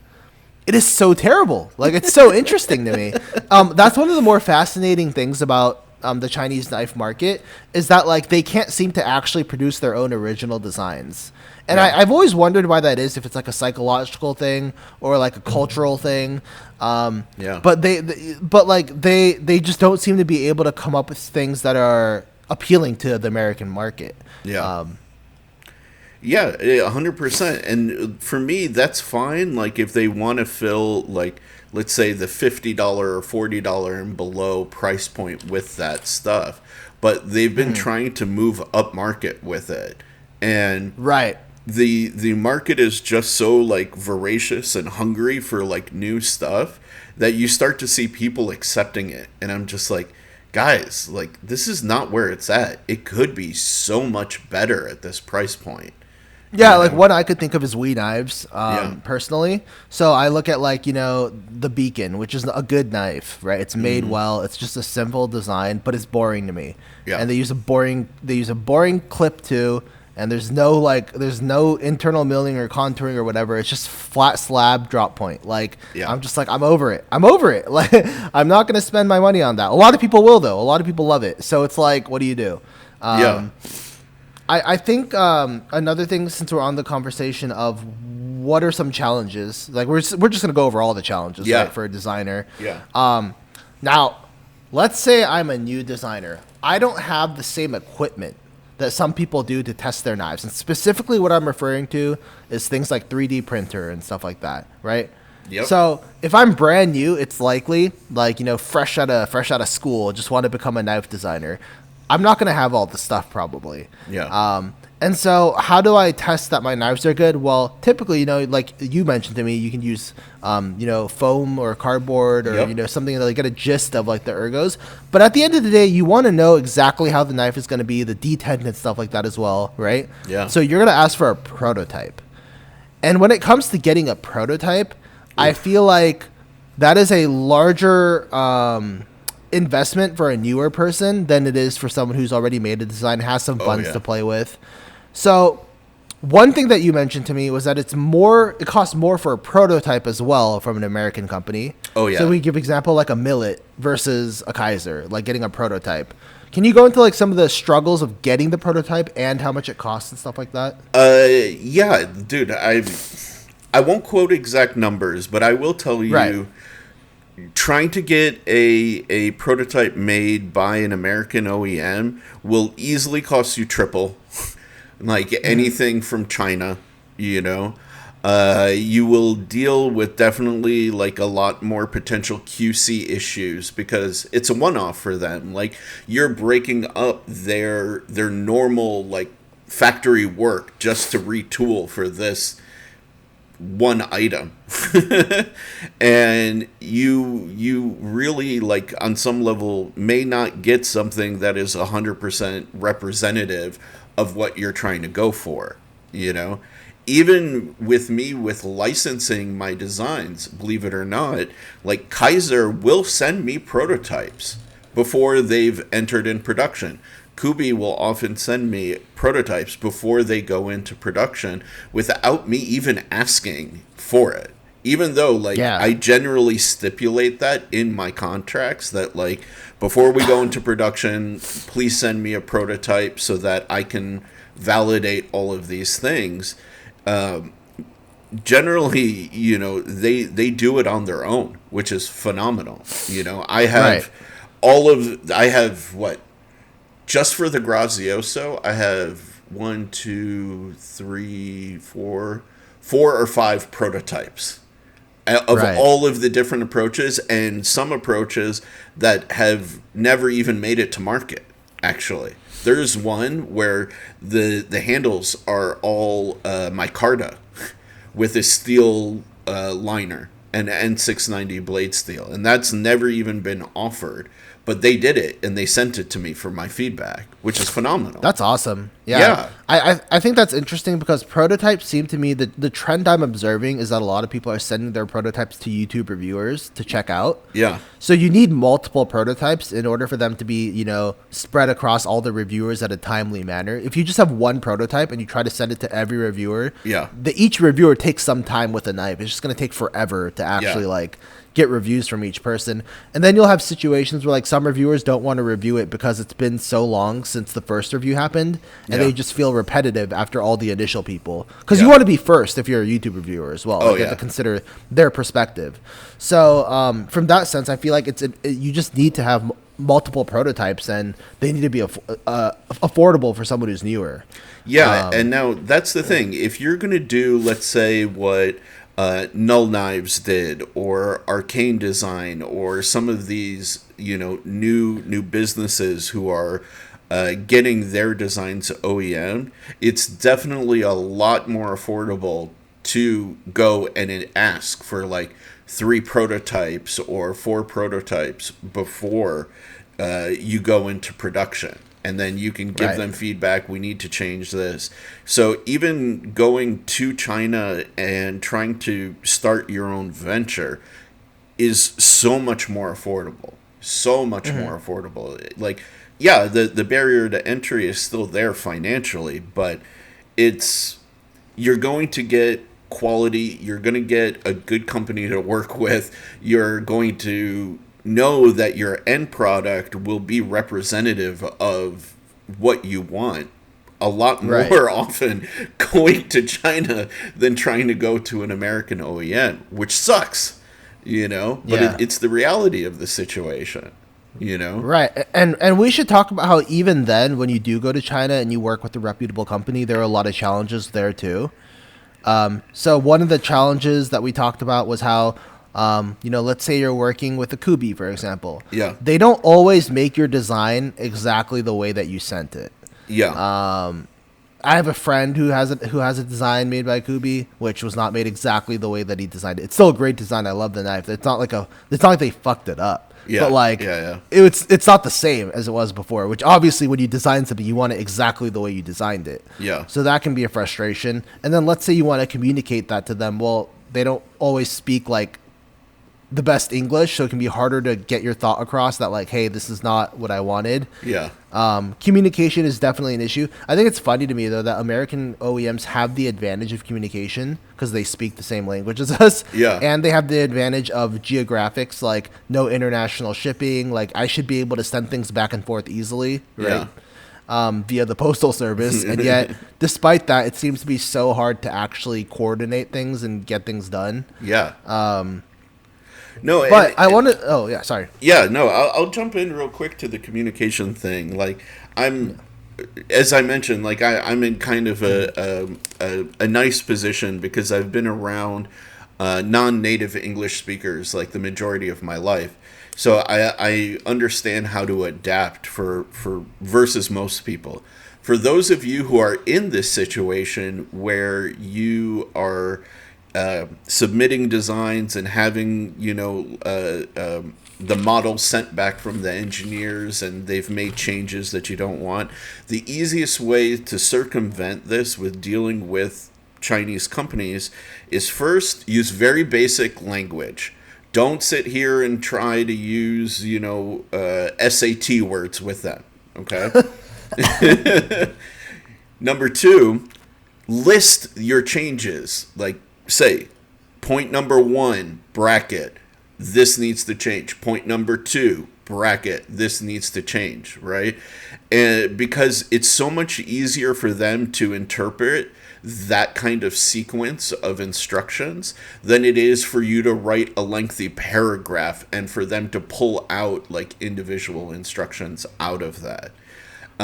it is so terrible. Like it's so interesting to me. That's one of the more fascinating things about the Chinese knife market, is that like they can't seem to actually produce their own original designs. And I've always wondered why that is, if it's like a psychological thing or like a cultural thing. But they just don't seem to be able to come up with things that are appealing to the American market. Yeah, 100%. And for me, that's fine. Like if they want to fill, like, let's say the $50 or $40 and below price point with that stuff, but they've been trying to move up market with it. And the market is just so like voracious and hungry for like new stuff that you start to see people accepting it. And I'm just like, guys, like this is not where it's at. It could be so much better at this price point. Yeah, like one I could think of is Wee Knives, personally. So I look at like, you know, the Beacon, which is a good knife, right? It's made well. It's just a simple design, but it's boring to me. And they use a boring clip too. And there's no internal milling or contouring or whatever. It's just flat slab drop point. Like, I'm just like, I'm over it. Like, I'm not going to spend my money on that. A lot of people will, though. A lot of people love it. So it's like, what do you do? I think another thing, since we're on the conversation of what are some challenges, like we're just going to go over all the challenges, right, for a designer. Now, let's say I'm a new designer. I don't have the same equipment that some people do to test their knives. And specifically what I'm referring to is things like 3D printer and stuff like that, right? So if I'm brand new, it's likely, like, you know, fresh out of school, just want to become a knife designer, I'm not going to have all the stuff probably. And so how do I test that my knives are good? Well, typically, you know, like you mentioned to me, you can use, you know, foam or cardboard or, you know, something to like get a gist of like the ergos. But at the end of the day, you want to know exactly how the knife is going to be, the detent and stuff like that as well, right? So you're going to ask for a prototype. And when it comes to getting a prototype, I feel like that is a larger investment for a newer person than it is for someone who's already made a design, has some funds to play with. So One thing that you mentioned to me was that it costs more for a prototype as well from an American company. Oh, yeah. So we give example like a Millet versus a KIZER, like getting a prototype. Can you go into like some of the struggles of getting the prototype and how much it costs and stuff like that? Yeah, dude, I won't quote exact numbers, but I will tell you, Right. trying to get a prototype made by an American OEM will easily cost you triple, like anything from China, you know. You will deal with definitely like a lot more potential QC issues because it's a one-off for them. Like you're breaking up their normal like factory work just to retool for this one item. And you really like on some level may not get something that is 100% representative of what you're trying to go for, you know. Even with me with licensing my designs, believe it or not, like KIZER will send me prototypes before they've entered in production. Kubi will often send me prototypes before they go into production without me even asking for it. Even though, like, Yeah. I generally stipulate that in my contracts that, like, before we go into production, please send me a prototype so that I can validate all of these things. Generally, you know, they do it on their own, which is phenomenal. You know, Right. I have what, just for the Grazioso, I have one, two, three, four or five prototypes of Right. all of the different approaches, and some approaches that have never even made it to market. Actually, there's one where the handles are all micarta with a steel liner and N690 blade steel, and that's never even been offered. But they did it, and they sent it to me for my feedback, which is phenomenal. That's awesome. Yeah. Yeah. I think that's interesting because prototypes seem to me that the trend I'm observing is that a lot of people are sending their prototypes to YouTube reviewers to check out. Yeah. So you need multiple prototypes in order for them to be, you know, spread across all the reviewers at a timely manner. If you just have one prototype and you try to send it to every reviewer, Yeah. each reviewer takes some time with a knife. It's just going to take forever to actually like get reviews from each person. And then you'll have situations where like some reviewers don't want to review it because it's been so long since the first review happened and they just feel repetitive after all the initial people. Because you want to be first if you're a YouTube reviewer as well. Oh, Like, you have to consider their perspective. So from that sense, I feel like you just need to have multiple prototypes and they need to be affordable for someone who's newer. Yeah, and now that's the thing. If you're going to do, let's say, what Null Knives did, or Arcane Design, or some of these, you know, new businesses who are getting their designs OEM, it's definitely a lot more affordable to go and ask for like 3 prototypes or 4 prototypes before you go into production. And then you can give them feedback. We need to change this. So even going to China and trying to start your own venture is so much more affordable. So much more affordable. Like, yeah, the barrier to entry is still there financially, but you're going to get quality. You're going to get a good company to work with. You're going to know that your end product will be representative of what you want a lot more often going to China than trying to go to an American OEM, which sucks, you know, but it's the reality of the situation, you know? Right. And we should talk about how even then, when you do go to China and you work with a reputable company, there are a lot of challenges there too. So one of the challenges that we talked about was how, you know, let's say you're working with a Kubi, for example. Yeah. They don't always make your design exactly the way that you sent it. Yeah. I have a friend who has a design made by Kubi, which was not made exactly the way that he designed it. It's still a great design. I love the knife. It's not like they fucked it up. Yeah. But like, it's not the same as it was before. Which obviously, when you design something, you want it exactly the way you designed it. Yeah. So that can be a frustration. And then let's say you want to communicate that to them. Well, they don't always speak like the best English, so it can be harder to get your thought across that like, hey, this is not what I wanted. Yeah. Communication is definitely an issue. I think it's funny to me though that American OEMs have the advantage of communication because they speak the same language as us. Yeah. And they have the advantage of geographics, like no international shipping. Like I should be able to send things back and forth easily, right? Via the postal service, and yet, despite that, it seems to be so hard to actually coordinate things and get things done. Yeah. No, But I want to. Oh yeah, sorry. Yeah, no, I'll jump in real quick to the communication thing. Like, as I mentioned, like I'm in kind of a nice position because I've been around non-native English speakers like the majority of my life. So I understand how to adapt for versus most people. For those of you who are in this situation where you are submitting designs and having, the model sent back from the engineers and they've made changes that you don't want, the easiest way to circumvent this with dealing with Chinese companies is first use very basic language. Don't sit here and try to use, SAT words with them, okay? Number two, list your changes. Like, say, point number 1, bracket, this needs to change. Point number 2, bracket, this needs to change, right? And because it's so much easier for them to interpret that kind of sequence of instructions than it is for you to write a lengthy paragraph and for them to pull out like individual instructions out of that.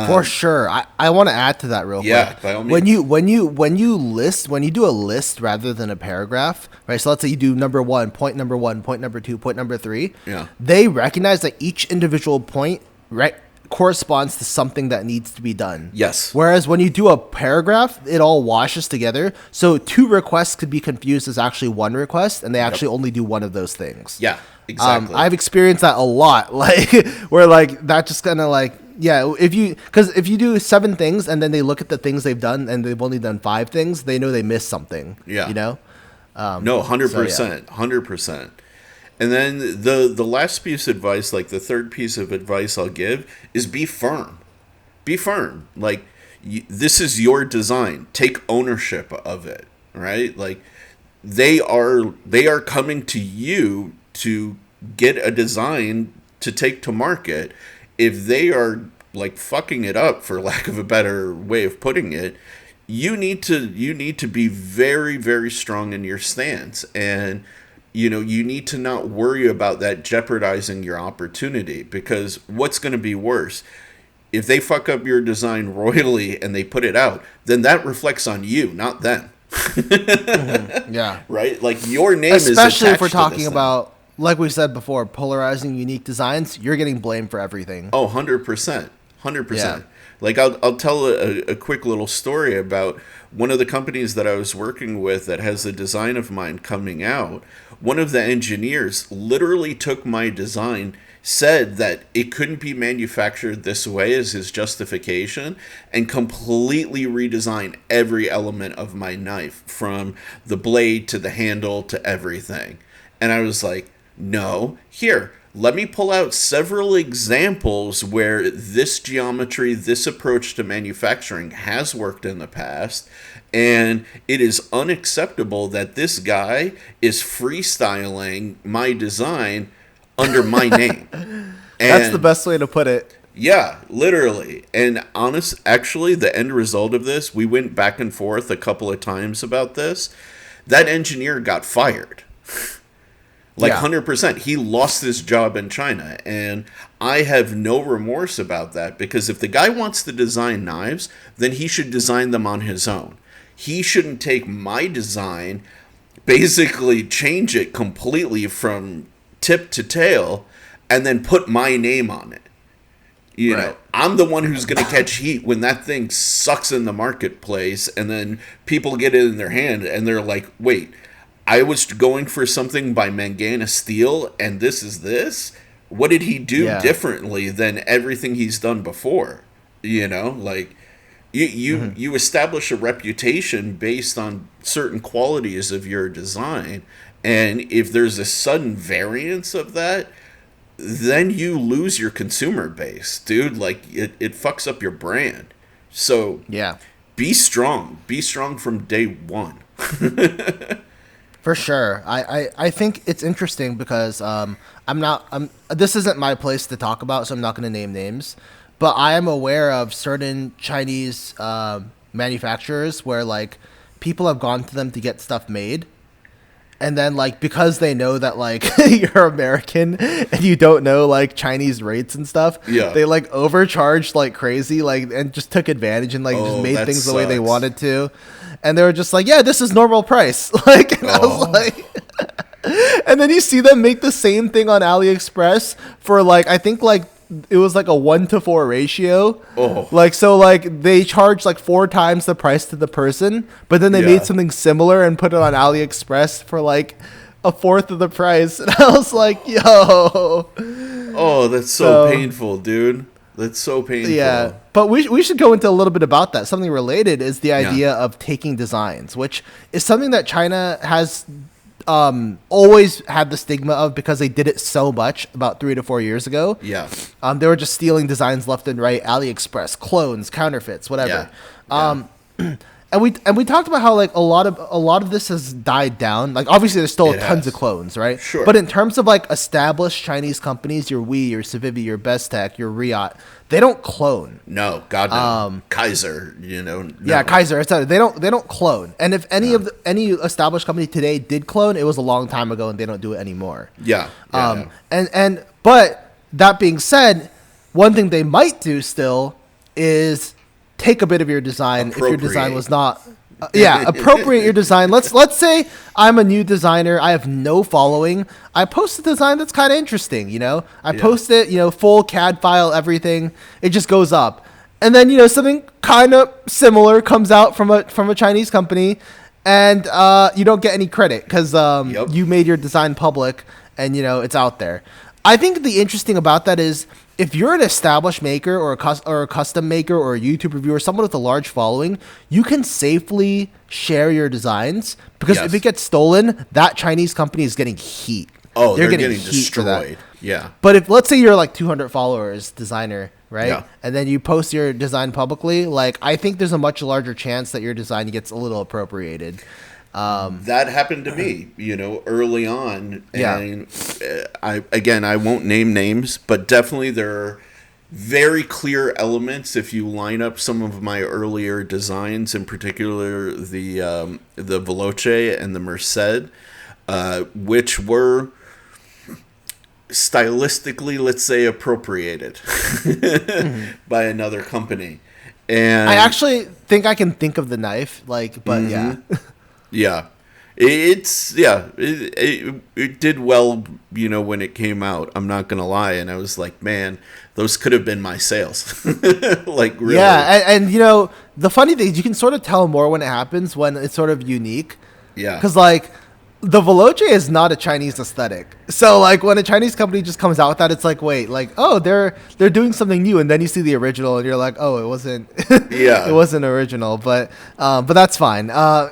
For sure. I want to add to that real quick. Yeah, by all means. When you do a list rather than a paragraph, right? So let's say you do number 1, point number 1, point number 2, point number 3. Yeah. They recognize that each individual point, right, corresponds to something that needs to be done. Yes. Whereas when you do a paragraph, it all washes together. So 2 requests could be confused as actually 1 request, and they actually only do one of those things. Yeah, exactly. I've experienced that a lot, like where like that just kind of like, yeah, if you do 7 things and then they look at the things they've done and they've only done 5 things, they know they missed something. Yeah. No, 100%, 100%. And then the last piece of advice, like the third piece of advice I'll give, is be firm. Be firm. Like, this is your design. Take ownership of it, right? Like, they are coming to you to get a design to take to market. If they are like fucking it up, for lack of a better way of putting it, you need to be very, very strong in your stance, and you need to not worry about that jeopardizing your opportunity, because what's going to be worse? If they fuck up your design royally and they put it out, then that reflects on you, not them. Yeah. Right? Like, your name is especially attached if we're to talking this thing. about, like we said before, polarizing unique designs. You're getting blamed for everything. Oh, 100%. 100%. Yeah. Like, I'll tell a quick little story about one of the companies that I was working with that has a design of mine coming out. One of the engineers literally took my design, said that it couldn't be manufactured this way as his justification, and completely redesigned every element of my knife, from the blade to the handle to everything. And I was like, no, here, let me pull out several examples where this geometry, this approach to manufacturing has worked in the past, and it is unacceptable that this guy is freestyling my design under my name. That's the best way to put it. Yeah, literally. And actually, the end result of this, we went back and forth a couple of times about this. That engineer got fired. Like, Yeah. 100%. He lost his job in China. And I have no remorse about that, because if the guy wants to design knives, then he should design them on his own. He shouldn't take my design, basically change it completely from tip to tail, and then put my name on it. You know, I'm the one who's going to catch heat when that thing sucks in the marketplace, and then people get it in their hand and they're like, wait, I was going for something by Manganas Steel, and this is this? What did he do differently than everything he's done before? Like, you establish a reputation based on certain qualities of your design, And if there's a sudden variance of that, then you lose your consumer base, dude. Like, it fucks up your brand. So Yeah. be strong. Be strong from day one. For sure. I think it's interesting because this isn't my place to talk about, so I'm not going to name names. But I am aware of certain Chinese manufacturers where, like, people have gone to them to get stuff made. And then, like, because they know that, like, you're American and you don't know, like, Chinese rates and stuff, Yeah. they, like, overcharged like crazy, like, and just took advantage and, like, just made things the way they wanted to. And they were just like, yeah, this is normal price. Like, and I was like... And then you see them make the same thing on AliExpress for, like, I think, like, it was like a 1-to-4 ratio. Oh. Like, so, like, they charged like 4 times the price to the person, but then they made something similar and put it on AliExpress for like a fourth of the price. And I was like, yo. Oh, that's so painful, dude. That's so painful. Yeah. But we should go into a little bit about that. Something related is the idea of taking designs, which is something that China has always had the stigma of because they did it so much about 3 to 4 years ago. Yeah. They were just stealing designs left and right, AliExpress, clones, counterfeits, whatever. Yeah. And we talked about how, like, a lot of this has died down. Like, obviously there's still tons of clones, right? Sure. But in terms of, like, established Chinese companies, your Wii, your Civivi, your Bestech, your Riot, they don't clone. No, God no. KIZER, you know. No. Yeah, KIZER, etc. They don't clone. And if any any established company today did clone, it was a long time ago, and they don't do it anymore. Yeah. But that being said, one thing they might do still is take a bit of your design if your design was not. Appropriate your design. Let's say I'm a new designer. I have no following. I post a design that's kind of interesting. You know, I post it. You know, full CAD file, everything. It just goes up, and then, you know, something kind of similar comes out from a Chinese company, and you don't get any credit because you made your design public, and, you know, it's out there. I think the interesting about that is, if you're an established maker or a custom maker or a YouTube reviewer, someone with a large following, you can safely share your designs, because if it gets stolen, that Chinese company is getting heat. Oh, they're getting destroyed. Yeah. But if, let's say you're like 200 followers designer, right? Yeah. And then you post your design publicly, like, I think there's a much larger chance that your design gets a little appropriated. That happened to me, you know, early on. And I won't name names, but definitely there are very clear elements if you line up some of my earlier designs, in particular the Veloce and the Merced, which were stylistically, let's say, appropriated by another company. And I actually think I can think of the knife, like, but Yeah, it did well, you know, when it came out. I'm not gonna lie, and I was like, man, those could have been my sales. Like, really. Yeah, and you know, the funny thing is, you can sort of tell more when it happens, when it's sort of unique. Yeah, because, like, the Veloce is not a Chinese aesthetic. So, like, when a Chinese company just comes out with that, it's like, wait, like, oh, they're doing something new, and then you see the original, and you're like, oh, it wasn't, it wasn't original, but that's fine. Now,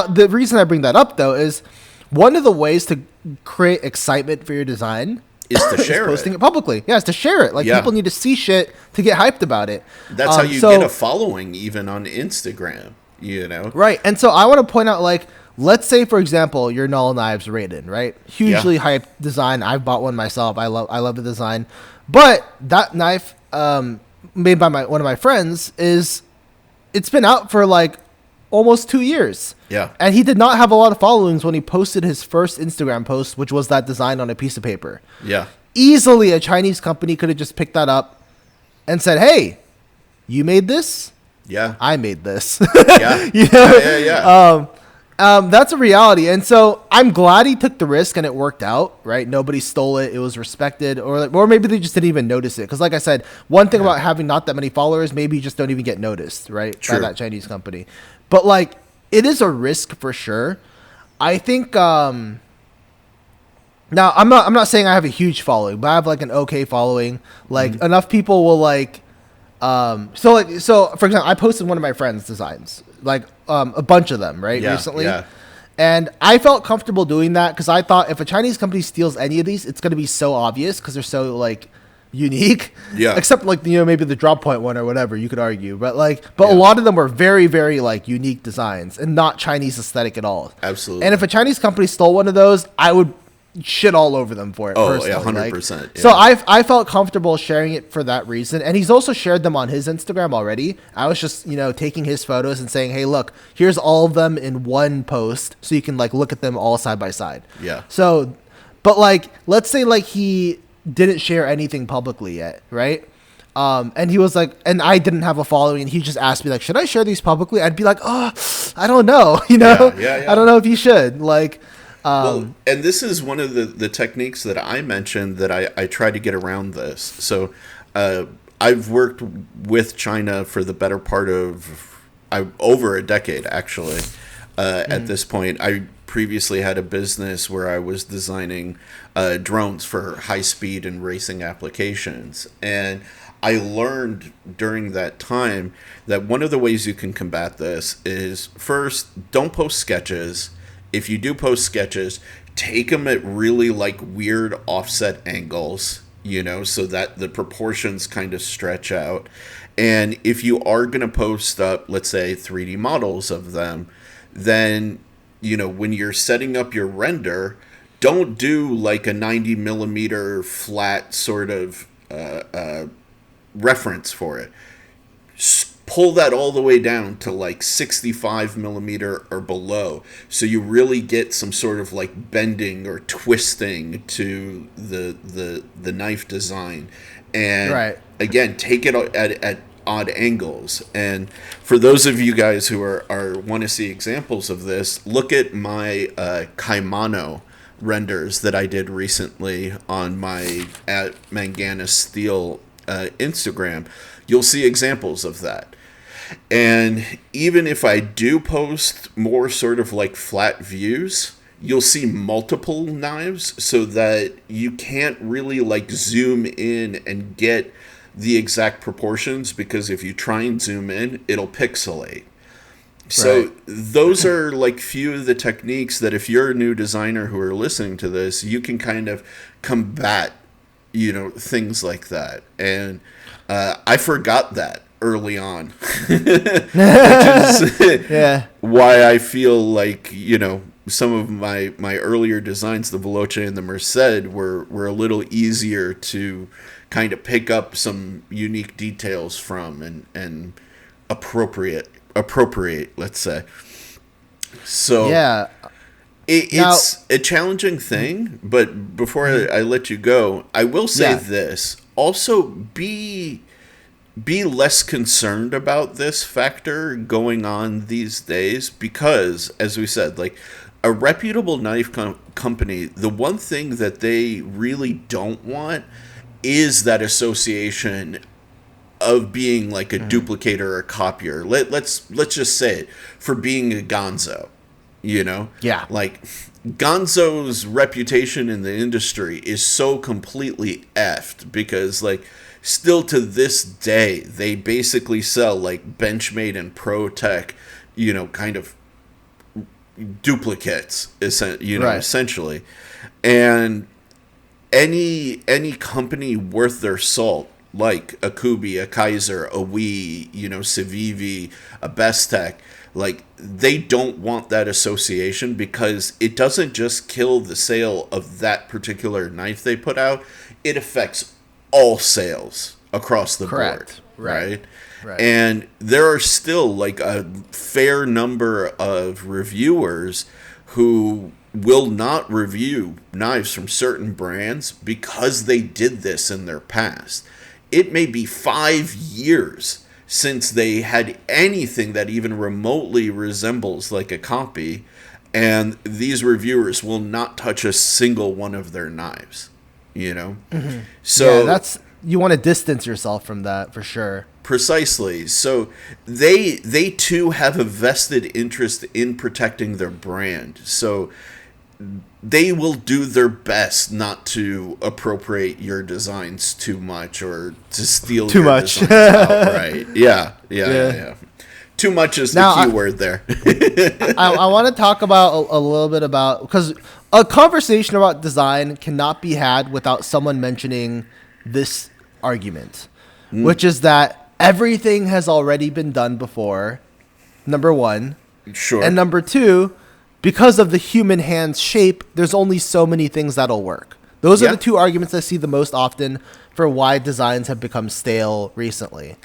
the reason I bring that up, though, is one of the ways to create excitement for your design is to share posting it publicly. Yeah, it's to share it. Like, people need to see shit to get hyped about it. That's how you get a following, even on Instagram, you know? Right, and so I want to point out, like, let's say, for example, your Null Knives Raiden, right? Hugely hyped design. I've bought one myself. I love the design. But that knife, made by one of my friends, it's been out for like almost 2 years. Yeah. And he did not have a lot of followings when he posted his first Instagram post, which was that design on a piece of paper. Yeah. Easily a Chinese company could have just picked that up and said, hey, you made this? Yeah. I made this. Yeah. You know? That's a reality. And so I'm glad he took the risk and it worked out, right? Nobody stole it. It was respected, or maybe they just didn't even notice it. Because, like I said, one thing about having not that many followers, maybe you just don't even get noticed, right? True. By that Chinese company. But, like, it is a risk for sure. I think, now I'm not saying I have a huge following, but I have like an okay following. Like, enough people will like, so for example, I posted one of my friends' designs, like, a bunch of them, right, recently. Yeah. And I felt comfortable doing that because I thought if a Chinese company steals any of these, it's going to be so obvious because they're so like unique. Yeah. Except like, you know, maybe the drop point one or whatever you could argue, but a lot of them were very, very like unique designs and not Chinese aesthetic at all. Absolutely. And if a Chinese company stole one of those, I would shit all over them for it. Oh, personally. yeah, 100%. Like, so I felt comfortable sharing it for that reason. And he's also shared them on his Instagram already. I was just, you know, taking his photos and saying, hey, look, here's all of them in one post. So you can like look at them all side by side. Yeah. So, but like, let's say like he didn't share anything publicly yet, right? And he was like, and I didn't have a following, and he just asked me like, should I share these publicly? I'd be like, oh, I don't know, you know, Yeah. I don't know if you should. Like, well, and this is one of the techniques that I mentioned that I try to get around this. So I've worked with China for the better part of over a decade, actually. At this point, I previously had a business where I was designing drones for high speed and racing applications. And I learned during that time that one of the ways you can combat this is, first, don't post sketches. If you do post sketches, take them at really like weird offset angles, you know, so that the proportions kind of stretch out. And if you are going to post up, let's say 3D models of them, then, you know, when you're setting up your render, don't do like a 90 millimeter flat sort of reference for it. Pull that all the way down to like 65 millimeter or below, so you really get some sort of like bending or twisting to the knife design. And again, take it at odd angles. And for those of you guys who are want to see examples of this, look at my Kaimano renders that I did recently on my at Manganas Steel Instagram. You'll see examples of that. And even if I do post more sort of like flat views, you'll see multiple knives so that you can't really like zoom in and get the exact proportions, because if you try and zoom in, it'll pixelate. So those are like few of the techniques that if you're a new designer who are listening to this, you can kind of combat, you know, things like that. And I forgot that early on, which is why I feel like, you know, some of my earlier designs, the Veloce and the Merced, were a little easier to kind of pick up some unique details from and appropriate, let's say. So it's a challenging thing, but before I let you go, I will say this. Also, be less concerned about this factor going on these days, because, as we said, like a reputable knife company, the one thing that they really don't want is that association of being like a duplicator or a copier. Let's just say it, for being a gonzo, you know? Yeah. Like Gonzo's reputation in the industry is so completely effed, because like still to this day, they basically sell like Benchmade and Pro Tech, you know, kind of duplicates, essentially. And any company worth their salt, like a Kubi, a KIZER, a Wii, you know, Civivi, a Bestech, like they don't want that association, because it doesn't just kill the sale of that particular knife they put out, it affects all sales across the board, right? And there are still like a fair number of reviewers who will not review knives from certain brands because they did this in their past. It may be 5 years since they had anything that even remotely resembles like a copy, and these reviewers will not touch a single one of their knives, you know? So that's, you want to distance yourself from that for sure. Precisely. So they too have a vested interest in protecting their brand. So they will do their best not to appropriate your designs too much or to steal too your much designs outright. Yeah. Too much is the Now, key word there. I want to talk about a little bit about, because a conversation about design cannot be had without someone mentioning this argument, which is that everything has already been done before, number one. Sure. And number two, because of the human hand's shape, there's only so many things that'll work. Those are the two arguments I see the most often for why designs have become stale recently,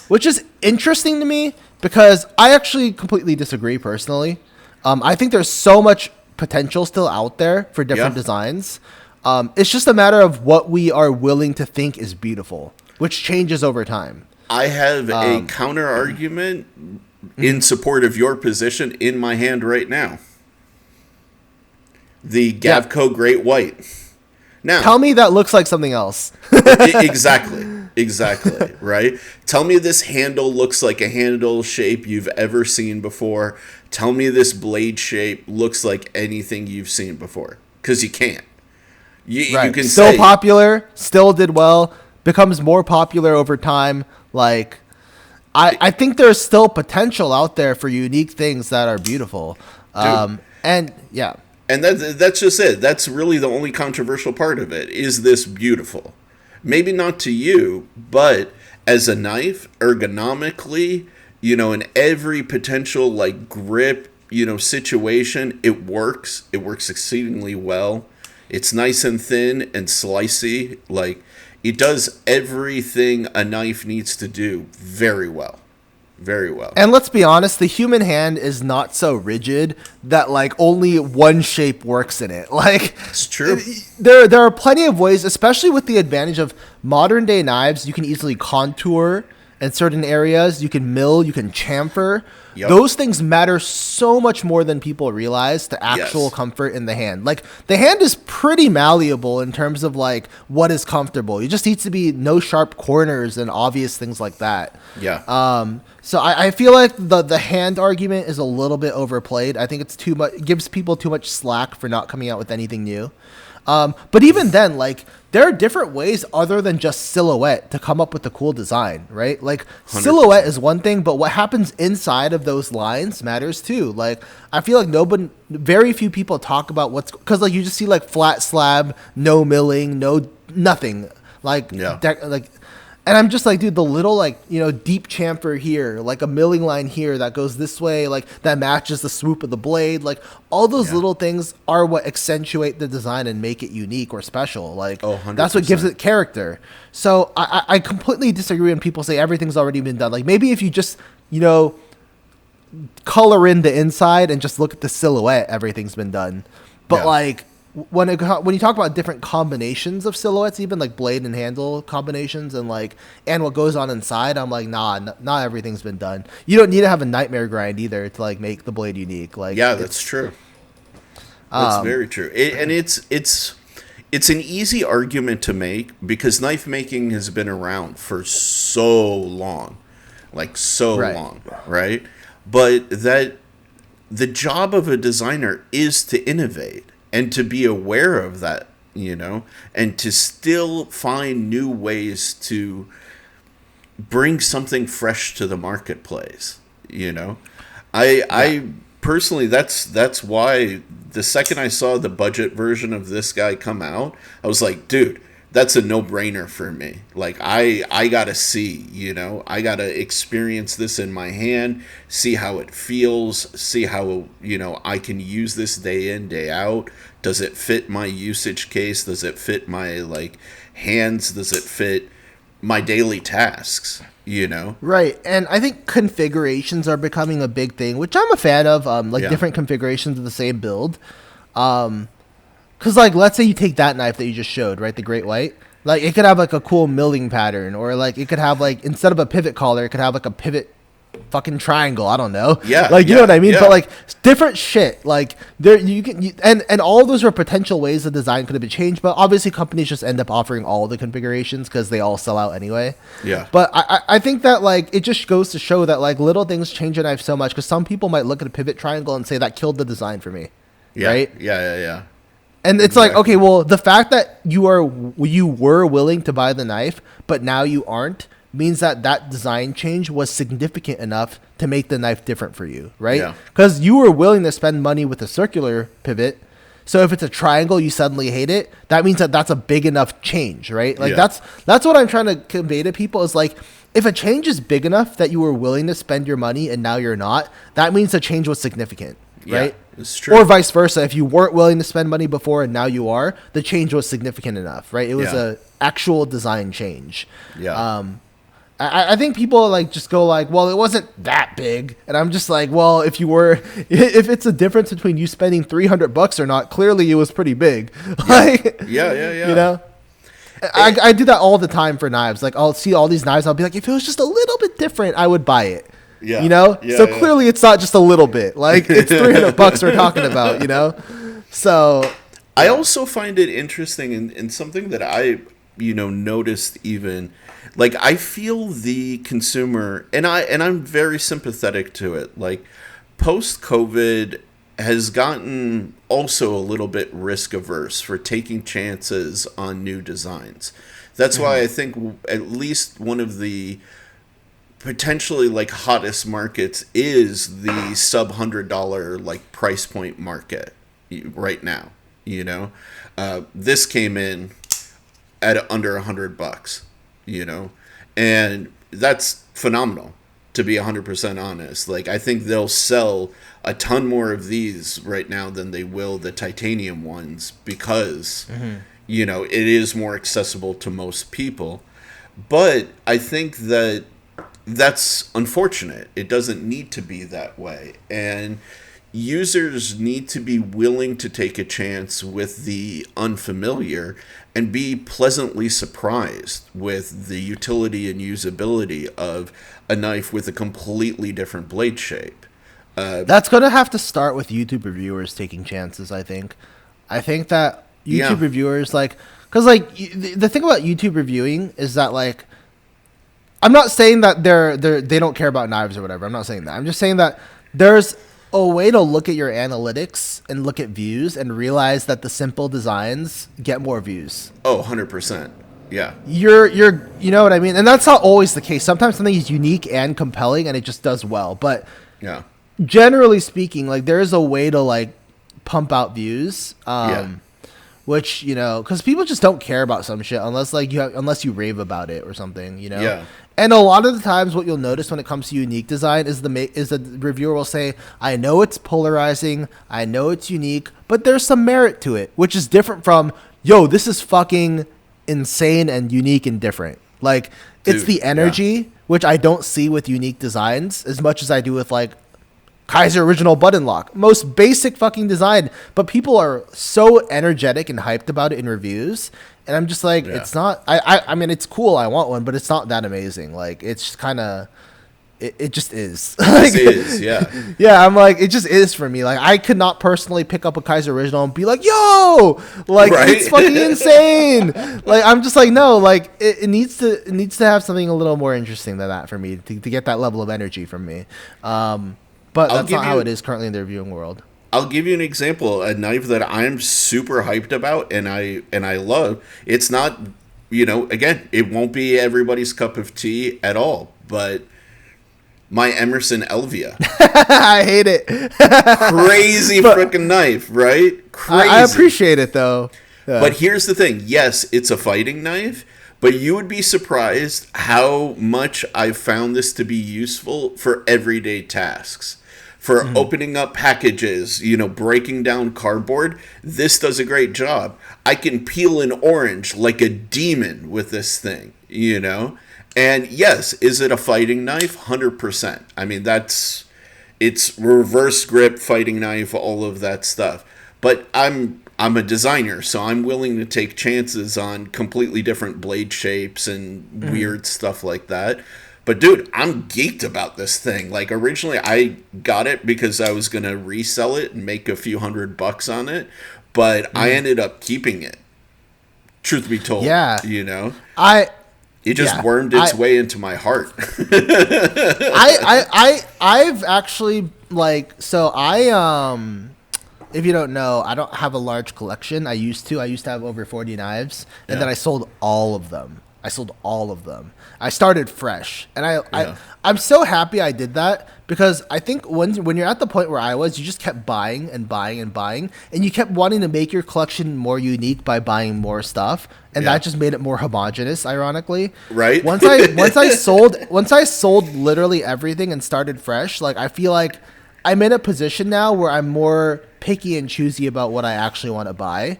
which is interesting to me because I actually completely disagree personally. I think there's so much potential still out there for different designs. It's just a matter of what we are willing to think is beautiful, which changes over time. I have a counter argument in support of your position in my hand right now. The Gavco Great White. Now, tell me that looks like something else. Exactly, right? Tell me this handle looks like a handle shape you've ever seen before. Tell me this blade shape looks like anything you've seen before. Because you can't. You can still say... popular, still did well, becomes more popular over time. Like, I think there's still potential out there for unique things that are beautiful. And yeah. And that's just it. That's really the only controversial part of it. Is this beautiful? Maybe not to you, but as a knife, ergonomically, in every potential like grip, situation, it works. It works exceedingly well. It's nice and thin and slicey. Like, it does everything a knife needs to do very well. Very well. And let's be honest, the human hand is not so rigid that like only one shape works in it. Like, it's true. There are plenty of ways, especially with the advantage of modern day knives. You can easily contour in certain areas. You can mill. You can chamfer. Yep. Those things matter so much more than people realize to actual comfort in the hand. Like, the hand is pretty malleable in terms of like what is comfortable. You just needs to be no sharp corners and obvious things like that. Yeah. So I feel like the hand argument is a little bit overplayed. I think it's too much. It gives people too much slack for not coming out with anything new. But even then, like, there are different ways other than just silhouette to come up with a cool design, right? Like, 100%. Silhouette is one thing, but what happens inside of those lines matters too. Like, I feel like very few people talk about because like you just see like flat slab, no milling, nothing. Like, and I'm just like, dude, the little like, deep chamfer here, like a milling line here that goes this way, like that matches the swoop of the blade. Like, all those little things are what accentuate the design and make it unique or special. Like, 100%. That's what gives it character. So I completely disagree when people say everything's already been done. Like, maybe if you just, color in the inside and just look at the silhouette, everything's been done. But like, when you talk about different combinations of silhouettes, even like blade and handle combinations and what goes on inside, I'm like, not everything's been done. You don't need to have a nightmare grind either to like make the blade unique. Like, that's true. That's very true. It's an easy argument to make because knife making has been around for so long, long, right? But that the job of a designer is to innovate. And to be aware of that, and to still find new ways to bring something fresh to the marketplace, I personally, that's why the second I saw the budget version of this guy come out, I was like, dude, that's a no-brainer for me. Like, I gotta see, I gotta experience this in my hand, see how it feels, see how, I can use this day in, day out. Does it fit my usage case? Does it fit my, hands? Does it fit my daily tasks, Right, and I think configurations are becoming a big thing, which I'm a fan of, different configurations of the same build. Because, let's say you take that knife that you just showed, right, the Great White. Like, it could have, a cool milling pattern. Or, it could have, instead of a pivot collar, it could have, a pivot fucking triangle. I don't know. Yeah. You know what I mean? Yeah. But, different shit. And all of those are potential ways the design could have been changed. But, obviously, companies just end up offering all the configurations because they all sell out anyway. Yeah. But I think that, it just goes to show that, little things change a knife so much. Because some people might look at a pivot triangle and say, that killed the design for me. Yeah. Right? Yeah. And it's okay, well, the fact that you were willing to buy the knife, but now you aren't, means that that design change was significant enough to make the knife different for you, right? Yeah. Because you were willing to spend money with a circular pivot. So if it's a triangle, you suddenly hate it. That means that that's a big enough change, right? Like Yeah. that's what I'm trying to convey to people is like, if a change is big enough that you were willing to spend your money and now you're not, that means the change was significant, right? Yeah, it's true. Or vice versa. If you weren't willing to spend money before and now you are, the change was significant enough, right? It was Yeah. a actual design change. Yeah. I think people like just go like, well, it wasn't that big, and I'm just like, well, if if it's a difference between you spending $300 or not, clearly it was pretty big. Like, Yeah. you know, I do that all the time for knives. Like, I'll see all these knives, I'll be like, if it was just a little bit different, I would buy it. Yeah. You know, Yeah, so yeah. clearly it's not just a little bit. Like, it's $300 we're talking about. You know, so I also find it interesting and something that I, noticed even, like I feel the consumer and I'm very sympathetic to it. Like post COVID has gotten also a little bit risk averse for taking chances on new designs. That's why I think at least one of the potentially like hottest markets is the sub $100 like price point market right now. This came in at under $100, and that's phenomenal, to be 100% honest. Like I think they'll sell a ton more of these right now than they will the titanium ones because it is more accessible to most people. But I think that's unfortunate. It doesn't need to be that way. And users need to be willing to take a chance with the unfamiliar and be pleasantly surprised with the utility and usability of a knife with a completely different blade shape. that's gonna have to start with YouTube reviewers taking chances. I think that YouTube reviewers because the thing about YouTube reviewing is that like, I'm not saying that they don't care about knives or whatever. I'm not saying that. I'm just saying that there's a way to look at your analytics and look at views and realize that the simple designs get more views. Oh, 100%. Yeah. You know what I mean? And that's not always the case. Sometimes something is unique and compelling and it just does well. But Yeah. generally speaking, like there is a way to like pump out views. Which, because people just don't care about some shit unless unless you rave about it or something, Yeah. And a lot of the times, what you'll notice when it comes to unique design is the reviewer will say, "I know it's polarizing, I know it's unique, but there's some merit to it," which is different from, "Yo, this is fucking insane and unique and different." Like it's Dude, the energy, which I don't see with unique designs as much as I do with like KIZER original button lock. Most basic fucking design, but people are so energetic and hyped about it in reviews. And I'm just like, it's not, I mean, it's cool. I want one, but it's not that amazing. Like, it's just kind of, it just is. Like, It is, yeah. Yeah, I'm like, it just is for me. Like, I could not personally pick up a KIZER original and be like, yo, like, Right? it's fucking insane. Like, I'm just like, no, like, it needs to have something a little more interesting than that for me to get that level of energy from me. But that's not how it is currently in the reviewing world. I'll give you an example. A knife that I'm super hyped about and I love. It's not, again, it won't be everybody's cup of tea at all, but my Emerson Elvia. I hate it. Crazy freaking knife, right? Crazy. I appreciate it though. Yeah. But here's the thing. Yes, it's a fighting knife, but you would be surprised how much I've found this to be useful for everyday tasks. For opening up packages, breaking down cardboard, this does a great job. I can peel an orange like a demon with this thing, And yes, is it a fighting knife? 100%. I mean, it's reverse grip, fighting knife, all of that stuff. But I'm a designer, so I'm willing to take chances on completely different blade shapes and weird stuff like that. But dude, I'm geeked about this thing. Like originally I got it because I was going to resell it and make a few $100 on it, but I ended up keeping it. Truth be told, Yeah. It just wormed its way into my heart. I've actually if you don't know, I don't have a large collection. I used to have over 40 knives and then I sold all of them. I sold all of them. I started fresh, and Yeah. I'm so happy I did that, because I think when you're at the point where I was, you just kept buying and buying and buying, and you kept wanting to make your collection more unique by buying more stuff, and Yeah. that just made it more homogenous. Ironically, Right? once I sold literally everything and started fresh, like I feel like I'm in a position now where I'm more picky and choosy about what I actually want to buy.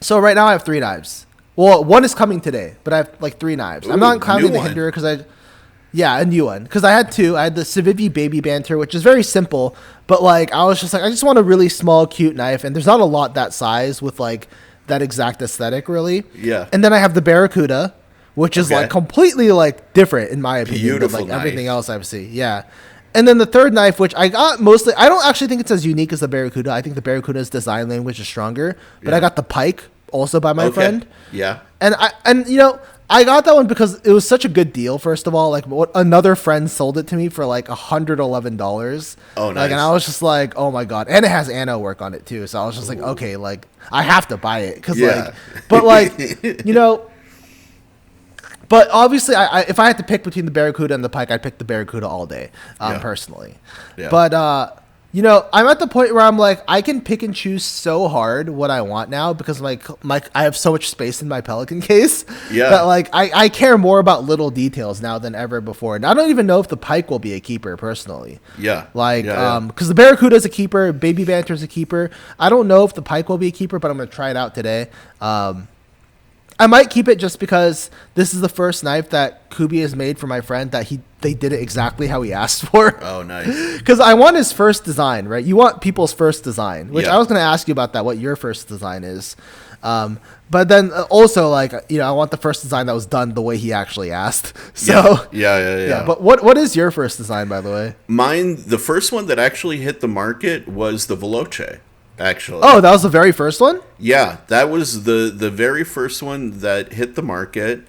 So right now I have 3 knives. Well, one is coming today, but I have like 3 knives. I'm Ooh, not counting new the one. Hinderer because yeah, a new one. Because I had 2. I had the Civivi Baby Banter, which is very simple, but like I was just like, I just want a really small, cute knife, and there's not a lot that size with like that exact aesthetic, really. Yeah. And then I have the Barracuda, which is Okay. like completely like different in my opinion, Beautiful than like everything knife. else I've seen. Yeah. And then the third knife, which I got mostly, I don't actually think it's as unique as the Barracuda. I think the Barracuda's design language is stronger, but Yeah. I got the Pike also by my Okay. friend. Yeah. And I got that one because it was such a good deal. First of all, like another friend sold it to me for like $111. Oh, Like, nice. and I was just like, oh my god! And it has anno work on it too. So I was just like, okay, like I have to buy it because Yeah. but like, you know. But obviously, if I had to pick between the Barracuda and the Pike, I'd pick the Barracuda all day, Yeah. personally. Yeah. But I'm at the point where I'm like, I can pick and choose so hard what I want now because my I have so much space in my Pelican case. Yeah. That like I care more about little details now than ever before, and I don't even know if the Pike will be a keeper personally. Yeah. Like, Yeah, yeah. because the Barracuda is a keeper, Baby Banter is a keeper. I don't know if the Pike will be a keeper, but I'm gonna try it out today. I might keep it just because this is the first knife that Kubi has made for my friend that they did it exactly how he asked for. Oh, nice. Because I want his first design, right? You want people's first design, which Yeah. I was going to ask you about that, what your first design is. But then also, like, I want the first design that was done the way he actually asked. So, Yeah. But what is your first design, by the way? Mine, the first one that actually hit the market was the Veloce, actually. Oh, that was the very first one? Yeah, that was the very first one that hit the market.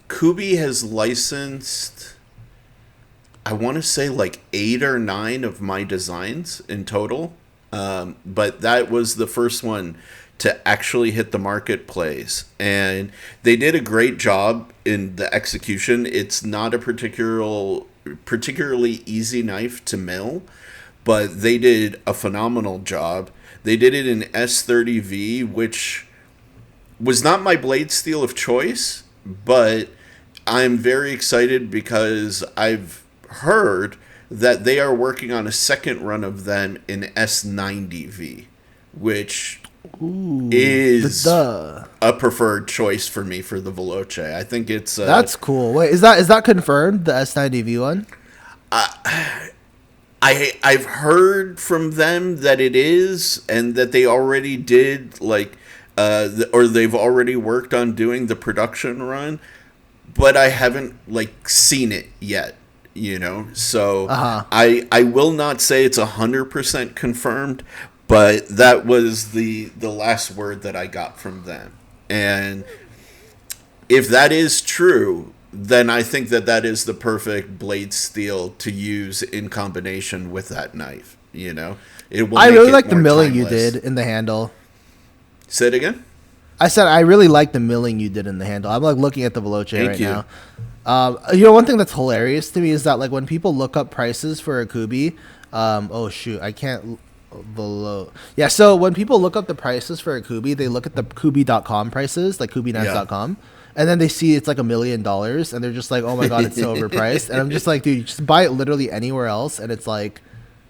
Kubi has licensed, I want to say like 8 or 9 of my designs in total. But that was the first one to actually hit the marketplace. And they did a great job in the execution. It's not a particularly easy knife to mill, but they did a phenomenal job. They did it in S30V, which was not my blade steel of choice, but I'm very excited because I've heard that they are working on a second run of them in S90V, which is Duh. a preferred choice for me for the Veloce. I think it's That's cool. Wait, is that confirmed, the S90V one? I've heard from them that it is, and that they already did like or they've already worked on doing the production run, but I haven't like seen it yet, so I will not say it's 100% confirmed, but that was the last word that I got from them. And if that is true, then I think that is the perfect blade steel to use in combination with that knife. It will. I make really it like the more milling you timeless. did in the handle. Say it again. I said I really like the milling you did in the handle. I'm like looking at the Veloce Thank right you. now. One thing that's hilarious to me is that like when people look up prices for a Kubi, oh shoot, I can't below. Yeah, so when people look up the prices for a Kubi, they look at the Kubi.com prices, like KubiKnives.com. And then they see it's like $1 million, and they're just like, "Oh my god, it's so overpriced." And I'm just like, "Dude, you just buy it literally anywhere else, and it's like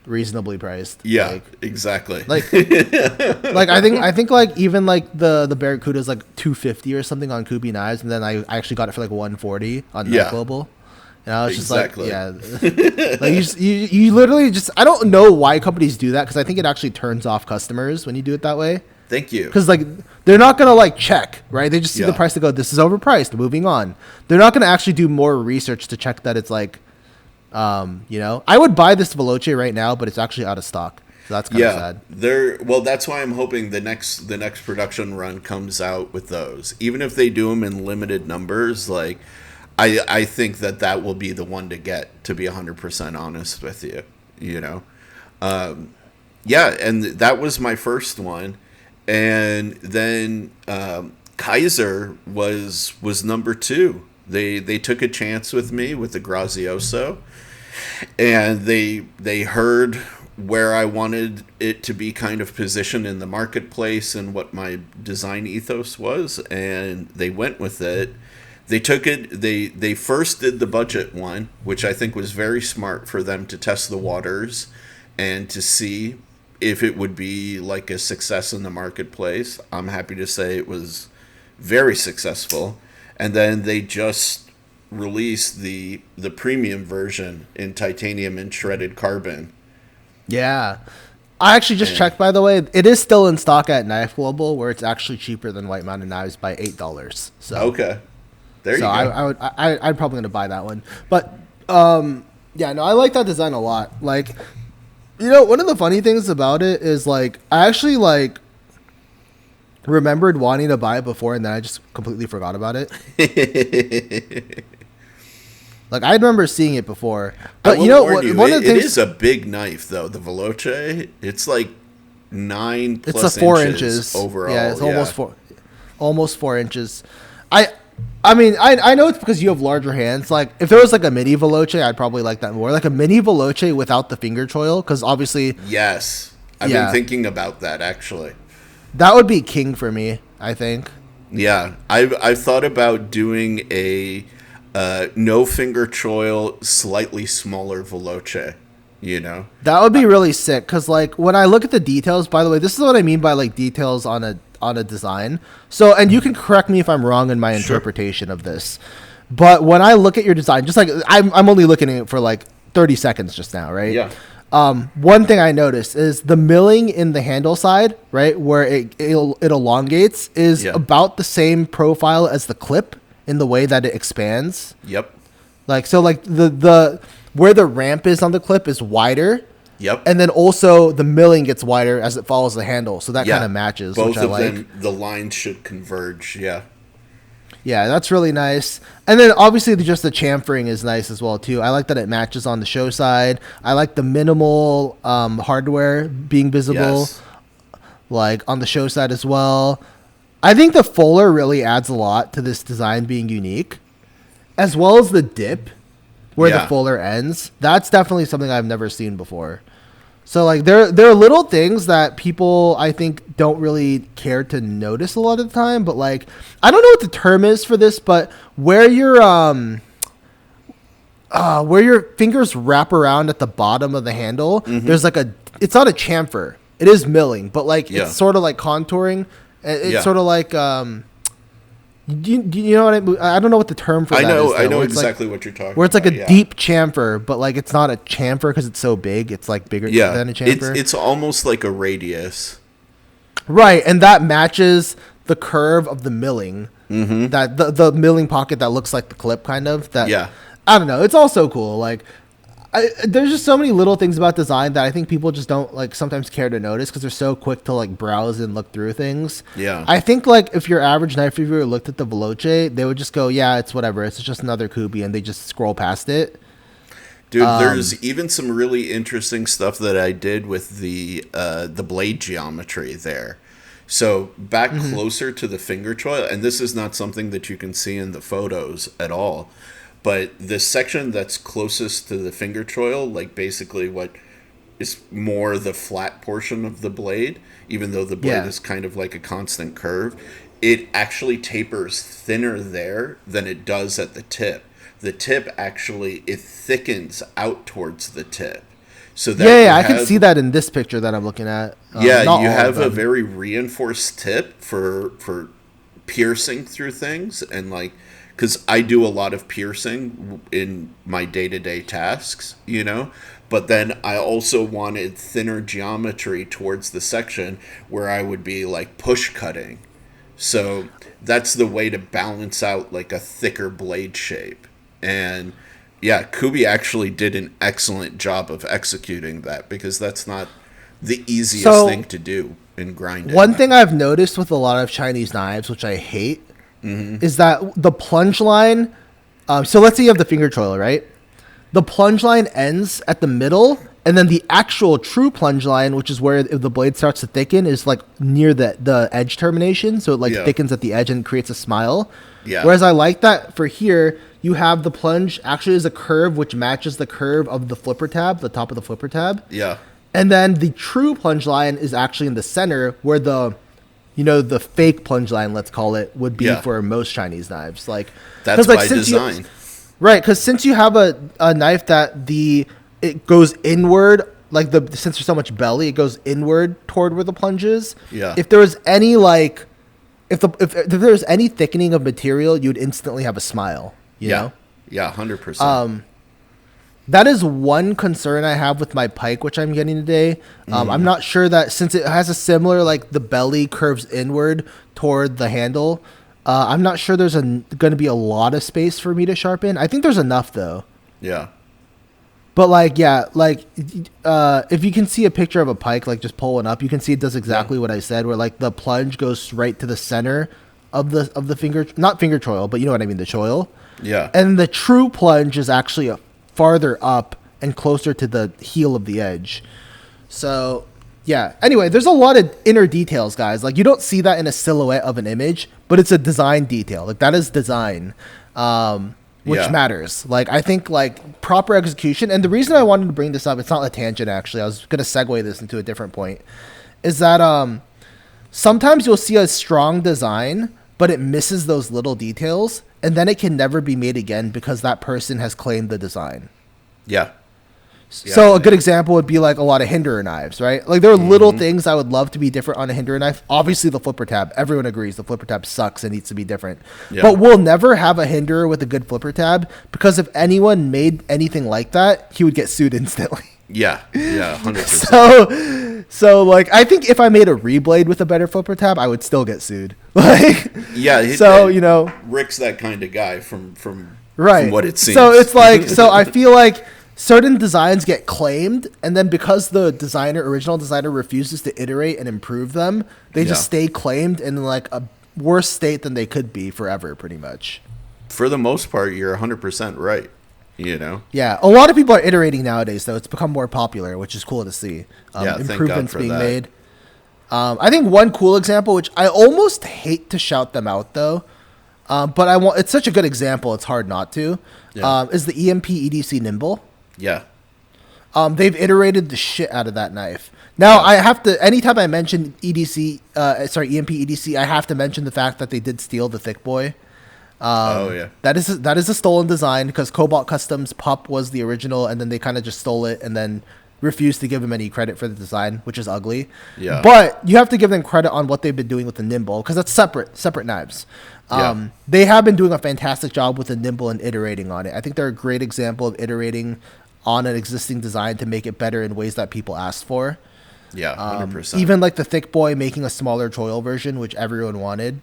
reasonably priced." Yeah, Like, exactly. like I think like even like the Barracuda is like $250 or something on Kubi Knives, and then I actually got it for like $140 on Net Yeah. Global. And I was just Exactly. like, yeah, like you literally just, I don't know why companies do that, because I think it actually turns off customers when you do it that way. Thank you. Because like they're not gonna like check, right? They just see the Yeah. price, to go, this is overpriced, moving on. They're not gonna actually do more research to check that it's like, I would buy this Veloce right now, but it's actually out of stock. So that's kind of sad. Well, that's why I'm hoping the next production run comes out with those. Even if they do them in limited numbers, like I think that will be the one to get, to be 100% honest with you. Yeah, and that was my first one. And then KIZER was number 2. They took a chance with me with the GRAZIOSO, and they heard where I wanted it to be kind of positioned in the marketplace and what my design ethos was, and they went with it. They took it. They first did the budget one, which I think was very smart for them to test the waters and to see if it would be like a success in the marketplace. I'm happy to say it was very successful. And then they just released the premium version in titanium and shredded carbon. Yeah. I actually just checked, by the way. It is still in stock at Knife Global, where it's actually cheaper than White Mountain Knives by $8. So okay. There you go. I'd probably going to buy that one. But, yeah, no, I like that design a lot. Like, one of the funny things about it is, like, I actually, like, remembered wanting to buy it before, and then I just completely forgot about it. Like, I remember seeing it before. But, one of the things... It is a big knife, though. The Veloce, it's, like, 9 plus it's a 4 inches overall. Yeah, it's almost 4 inches. I mean, I know it's because you have larger hands. Like, if there was, like, a mini Veloce, I'd probably like that more. Like, a mini Veloce without the finger choil, because obviously... Yes. I've been thinking about that, actually. That would be king for me, I think. Yeah. I've thought about doing a no finger choil, slightly smaller Veloce, That would be really sick, because, like, when I look at the details, by the way, this is what I mean by, like, details on a design. So, and you can correct me if I'm wrong in my interpretation of this, but when I look at your design, just like I'm only looking at it for like 30 seconds just now, right? Yeah. One thing I noticed is the milling in the handle side, right, where it elongates, is about the same profile as the clip in the way that it expands. Yep. Like, so, like, the where the ramp is on the clip is wider. Yep. And then also the milling gets wider as it follows the handle, so that kind of matches. Both which I of like. them, the lines should converge. Yeah. Yeah, that's really nice. And then obviously just the chamfering is nice as well too. I like that it matches on the show side. I like the minimal hardware being visible, like on the show side as well. I think the fuller really adds a lot to this design being unique, as well as the dip where the fuller ends. That's definitely something I've never seen before. So, like, there are little things that people, I think, don't really care to notice a lot of the time. But, like, I don't know what the term is for this, but where your fingers wrap around at the bottom of the handle, there's like it's not a chamfer. It is milling, but, like, it's sort of like contouring. It's sort of like, do you know what I don't know what the term for that is. I know exactly what you're talking about. Where it's like a deep chamfer, but, like, it's not a chamfer because it's so big. It's, like, bigger than a chamfer. It's almost like a radius. Right, and that matches the curve of the milling. Mm-hmm. That the milling pocket that looks like the clip, kind of. I don't know. It's all so cool. Like, there's just so many little things about design that I think people just don't, like, sometimes care to notice because they're so quick to, like, browse and look through things. Yeah. I think, like, if your average knife reviewer looked at the Veloce, they would just go, yeah, it's whatever. It's just another Kubi, and they just scroll past it. Dude, there's even some really interesting stuff that I did with the blade geometry there. So back closer to the finger choil, and this is not something that you can see in the photos at all, but the section that's closest to the finger choil, like basically what is more the flat portion of the blade, even though the blade is kind of like a constant curve, it actually tapers thinner there than it does at the tip. The tip actually, it thickens out towards the tip. So that I can see that in this picture that I'm looking at. You have a very reinforced tip for piercing through things, and, like, because I do a lot of piercing in my day-to-day tasks, but then I also wanted thinner geometry towards the section where I would be, like, push cutting. So that's the way to balance out, like, a thicker blade shape. And yeah, Kubi actually did an excellent job of executing that, because that's not the easiest thing to do in grinding. One thing I've noticed with a lot of Chinese knives, which I hate, is that the plunge line, so let's say you have the finger choil, right? The plunge line ends at the middle, And then the actual true plunge line, which is where if the blade starts to thicken, is like near the edge termination. So it like thickens at the edge and creates a smile. Yeah. Whereas I like that for here, you have the plunge actually is a curve which matches the curve of the flipper tab, the top of the flipper tab. Yeah. And then the true plunge line is actually in the center where the fake plunge line, let's call it, would be for most Chinese knives. Like that's by design. Right, because since you have a knife that it goes inward, like since there's so much belly, it goes inward toward where the plunge is. Yeah. If there was any if there was any thickening of material, you'd instantly have a smile. You know? Yeah, 100%. That is one concern I have with my pike, which I'm getting today. I'm not sure that since it has a similar, like the belly curves inward toward the handle, I'm not sure there's going to be a lot of space for me to sharpen. I think there's enough though. Yeah. But if you can see a picture of a pike, like just pull one up, you can see it does exactly what I said, where like the plunge goes right to the center of the finger, not finger choil, but you know what I mean, the choil. Yeah. And the true plunge is actually farther up and closer to the heel of the edge. So yeah. Anyway, there's a lot of inner details, guys. Like you don't see that in a silhouette of an image, but it's a design detail. Like that is design. Which matters. Like I think like proper execution, and the reason I wanted to bring this up, it's not a tangent actually, I was going to segue this into a different point, is that sometimes you'll see a strong design, but it misses those little details, and then it can never be made again because that person has claimed the design. Yeah. So a good example would be like a lot of Hinderer knives, right? Like there are little things I would love to be different on a Hinderer knife. Obviously the flipper tab, everyone agrees the flipper tab sucks and needs to be different. Yeah. But we'll never have a Hinderer with a good flipper tab because if anyone made anything like that, he would get sued instantly. Yeah, 100%. So like I think if I made a reblade with a better flipper tab, I would still get sued. Like so Rick's that kind of guy from what it seems. So it's like I feel like certain designs get claimed, and then because the original designer refuses to iterate and improve them, they just stay claimed in like a worse state than they could be forever, pretty much. For the most part, you're 100% right. You know? Yeah, a lot of people are iterating nowadays, though. It's become more popular, which is cool to see. Improvements being made. I think one cool example, which I almost hate to shout them out, though, but it's such a good example, it's hard not to, is the EMP EDC Nimble. Yeah. They've iterated the shit out of that knife. Now I have to, anytime I mention EMP EDC, I have to mention the fact that they did steal the Thick Boy. That is a stolen design because Cobalt Customs Pup was the original, and then they kind of just stole it and then refused to give him any credit for the design, which is ugly. Yeah. But you have to give them credit on what they've been doing with the Nimble because that's separate knives. They have been doing a fantastic job with the Nimble and iterating on it. I think they're a great example of iterating on an existing design to make it better in ways that people asked for. Yeah, 100%. Even like the Thick Boy making a smaller choil version, which everyone wanted.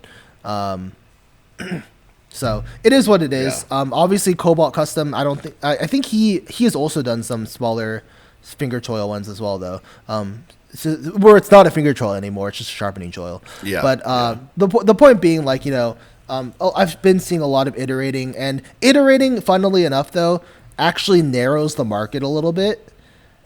So it is what it is. Obviously, Cobalt Custom. I think he has also done some smaller finger choil ones as well, though. Where it's not a finger choil anymore; it's just a sharpening choil. Yeah. But the point being, like I've been seeing a lot of iterating, and iterating, funnily enough, though, actually narrows the market a little bit.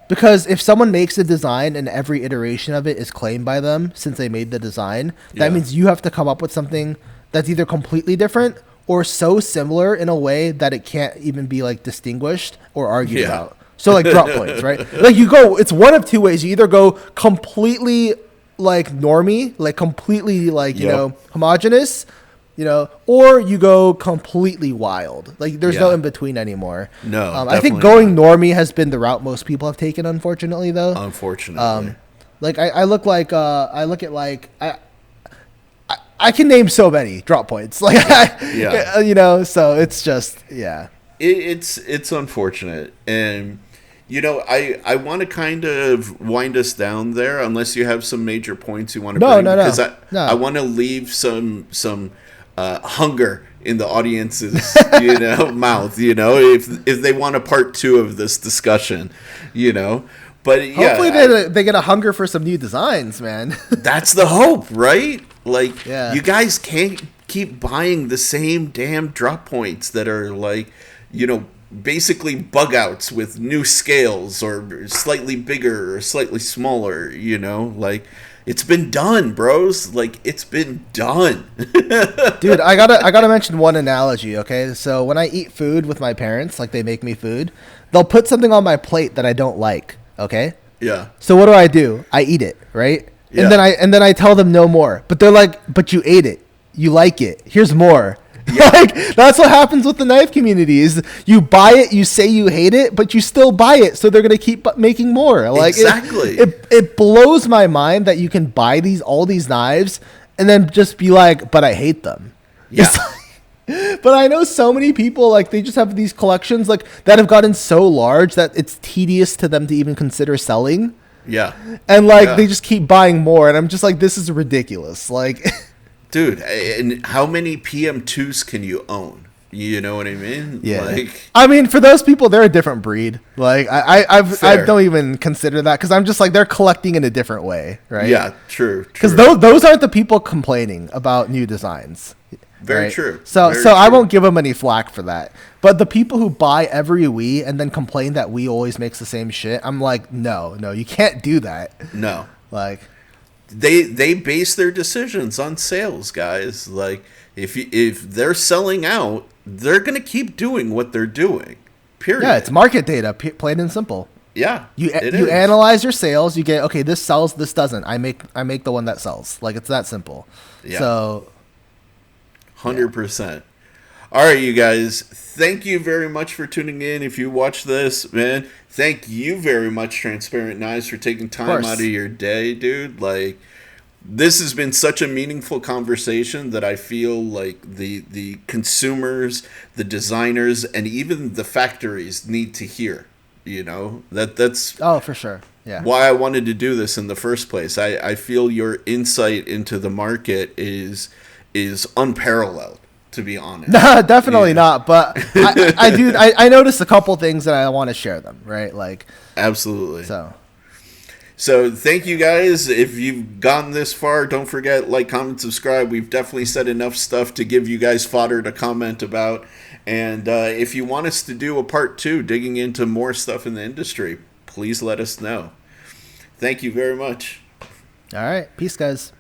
Because if someone makes a design and every iteration of it is claimed by them since they made the design, that means you have to come up with something that's either completely different or so similar in a way that it can't even be like distinguished or argued about. So like drop points, right? Like it's one of two ways. You either go completely like normie, like completely like, homogenous, or you go completely wild. Like there's no in between anymore. No, I think going normie has been the route most people have taken, unfortunately, though. Unfortunately. Like I look at like I can name so many drop points, like so it's just it's unfortunate, and I want to kind of wind us down there unless you have some major points you want to bring, because I want to leave some hunger in the audience's mouth, if they want a part 2 of this discussion, but hopefully they get a hunger for some new designs, man. That's the hope, right? Like, you guys can't keep buying the same damn drop points that are like, basically bug outs with new scales or slightly bigger or slightly smaller, you know, like it's been done, bros. Like it's been done. Dude, I gotta mention one analogy, okay? So when I eat food with my parents, like they make me food, they'll put something on my plate that I don't like, okay? Yeah. So what do? I eat it, right? Yeah. And then I tell them no more. But they're like, but you ate it. You like it. Here's more. Yeah. Like that's what happens with the knife community is you buy it, you say you hate it, but you still buy it, so they're gonna keep making more. Like exactly. It blows my mind that you can buy all these knives and then just be like, but I hate them. Yeah. But I know so many people like they just have these collections like that have gotten so large that it's tedious to them to even consider selling. Yeah. And like Yeah. they just keep buying more, and I'm just like, this is ridiculous. Like. Dude, and how many PM2s can you own? You know what I mean? Yeah. Like, I mean, for those people, they're a different breed. Like, I Fair. don't even consider that because I'm just like, they're collecting in a different way, right? yeah, true. Because True. those aren't the people complaining about new designs. Very right? true. So Very I true. won't give them any flack for that. But the people who buy every Wii and then complain that Wii always makes the same shit, I'm like, no, you can't do that. No. Like, They base their decisions on sales, guys. Like if they're selling out, they're gonna keep doing what they're doing. Period. yeah, it's market data, plain and simple. Yeah. You it is. analyze your sales. You get, okay, this sells, this doesn't. I make the one that sells. Like it's that simple. Yeah. So 100%. All right, you guys. Thank you very much for tuning in. If you watch this, man, thank you very much, Transparent Knives, for taking time out of your day, dude. Like, this has been such a meaningful conversation that I feel like the consumers, the designers, and even the factories need to hear. You know, that's for sure. Yeah. why I wanted to do this in the first place. I feel your insight into the market is unparalleled, to be honest. No, definitely not. But I noticed a couple things and I want to share them. Right. Like, Absolutely. So thank you guys. If you've gotten this far, don't forget, like, comment, subscribe. We've definitely said enough stuff to give you guys fodder to comment about. And if you want us to do a part 2, digging into more stuff in the industry, please let us know. Thank you very much. all right. Peace, guys.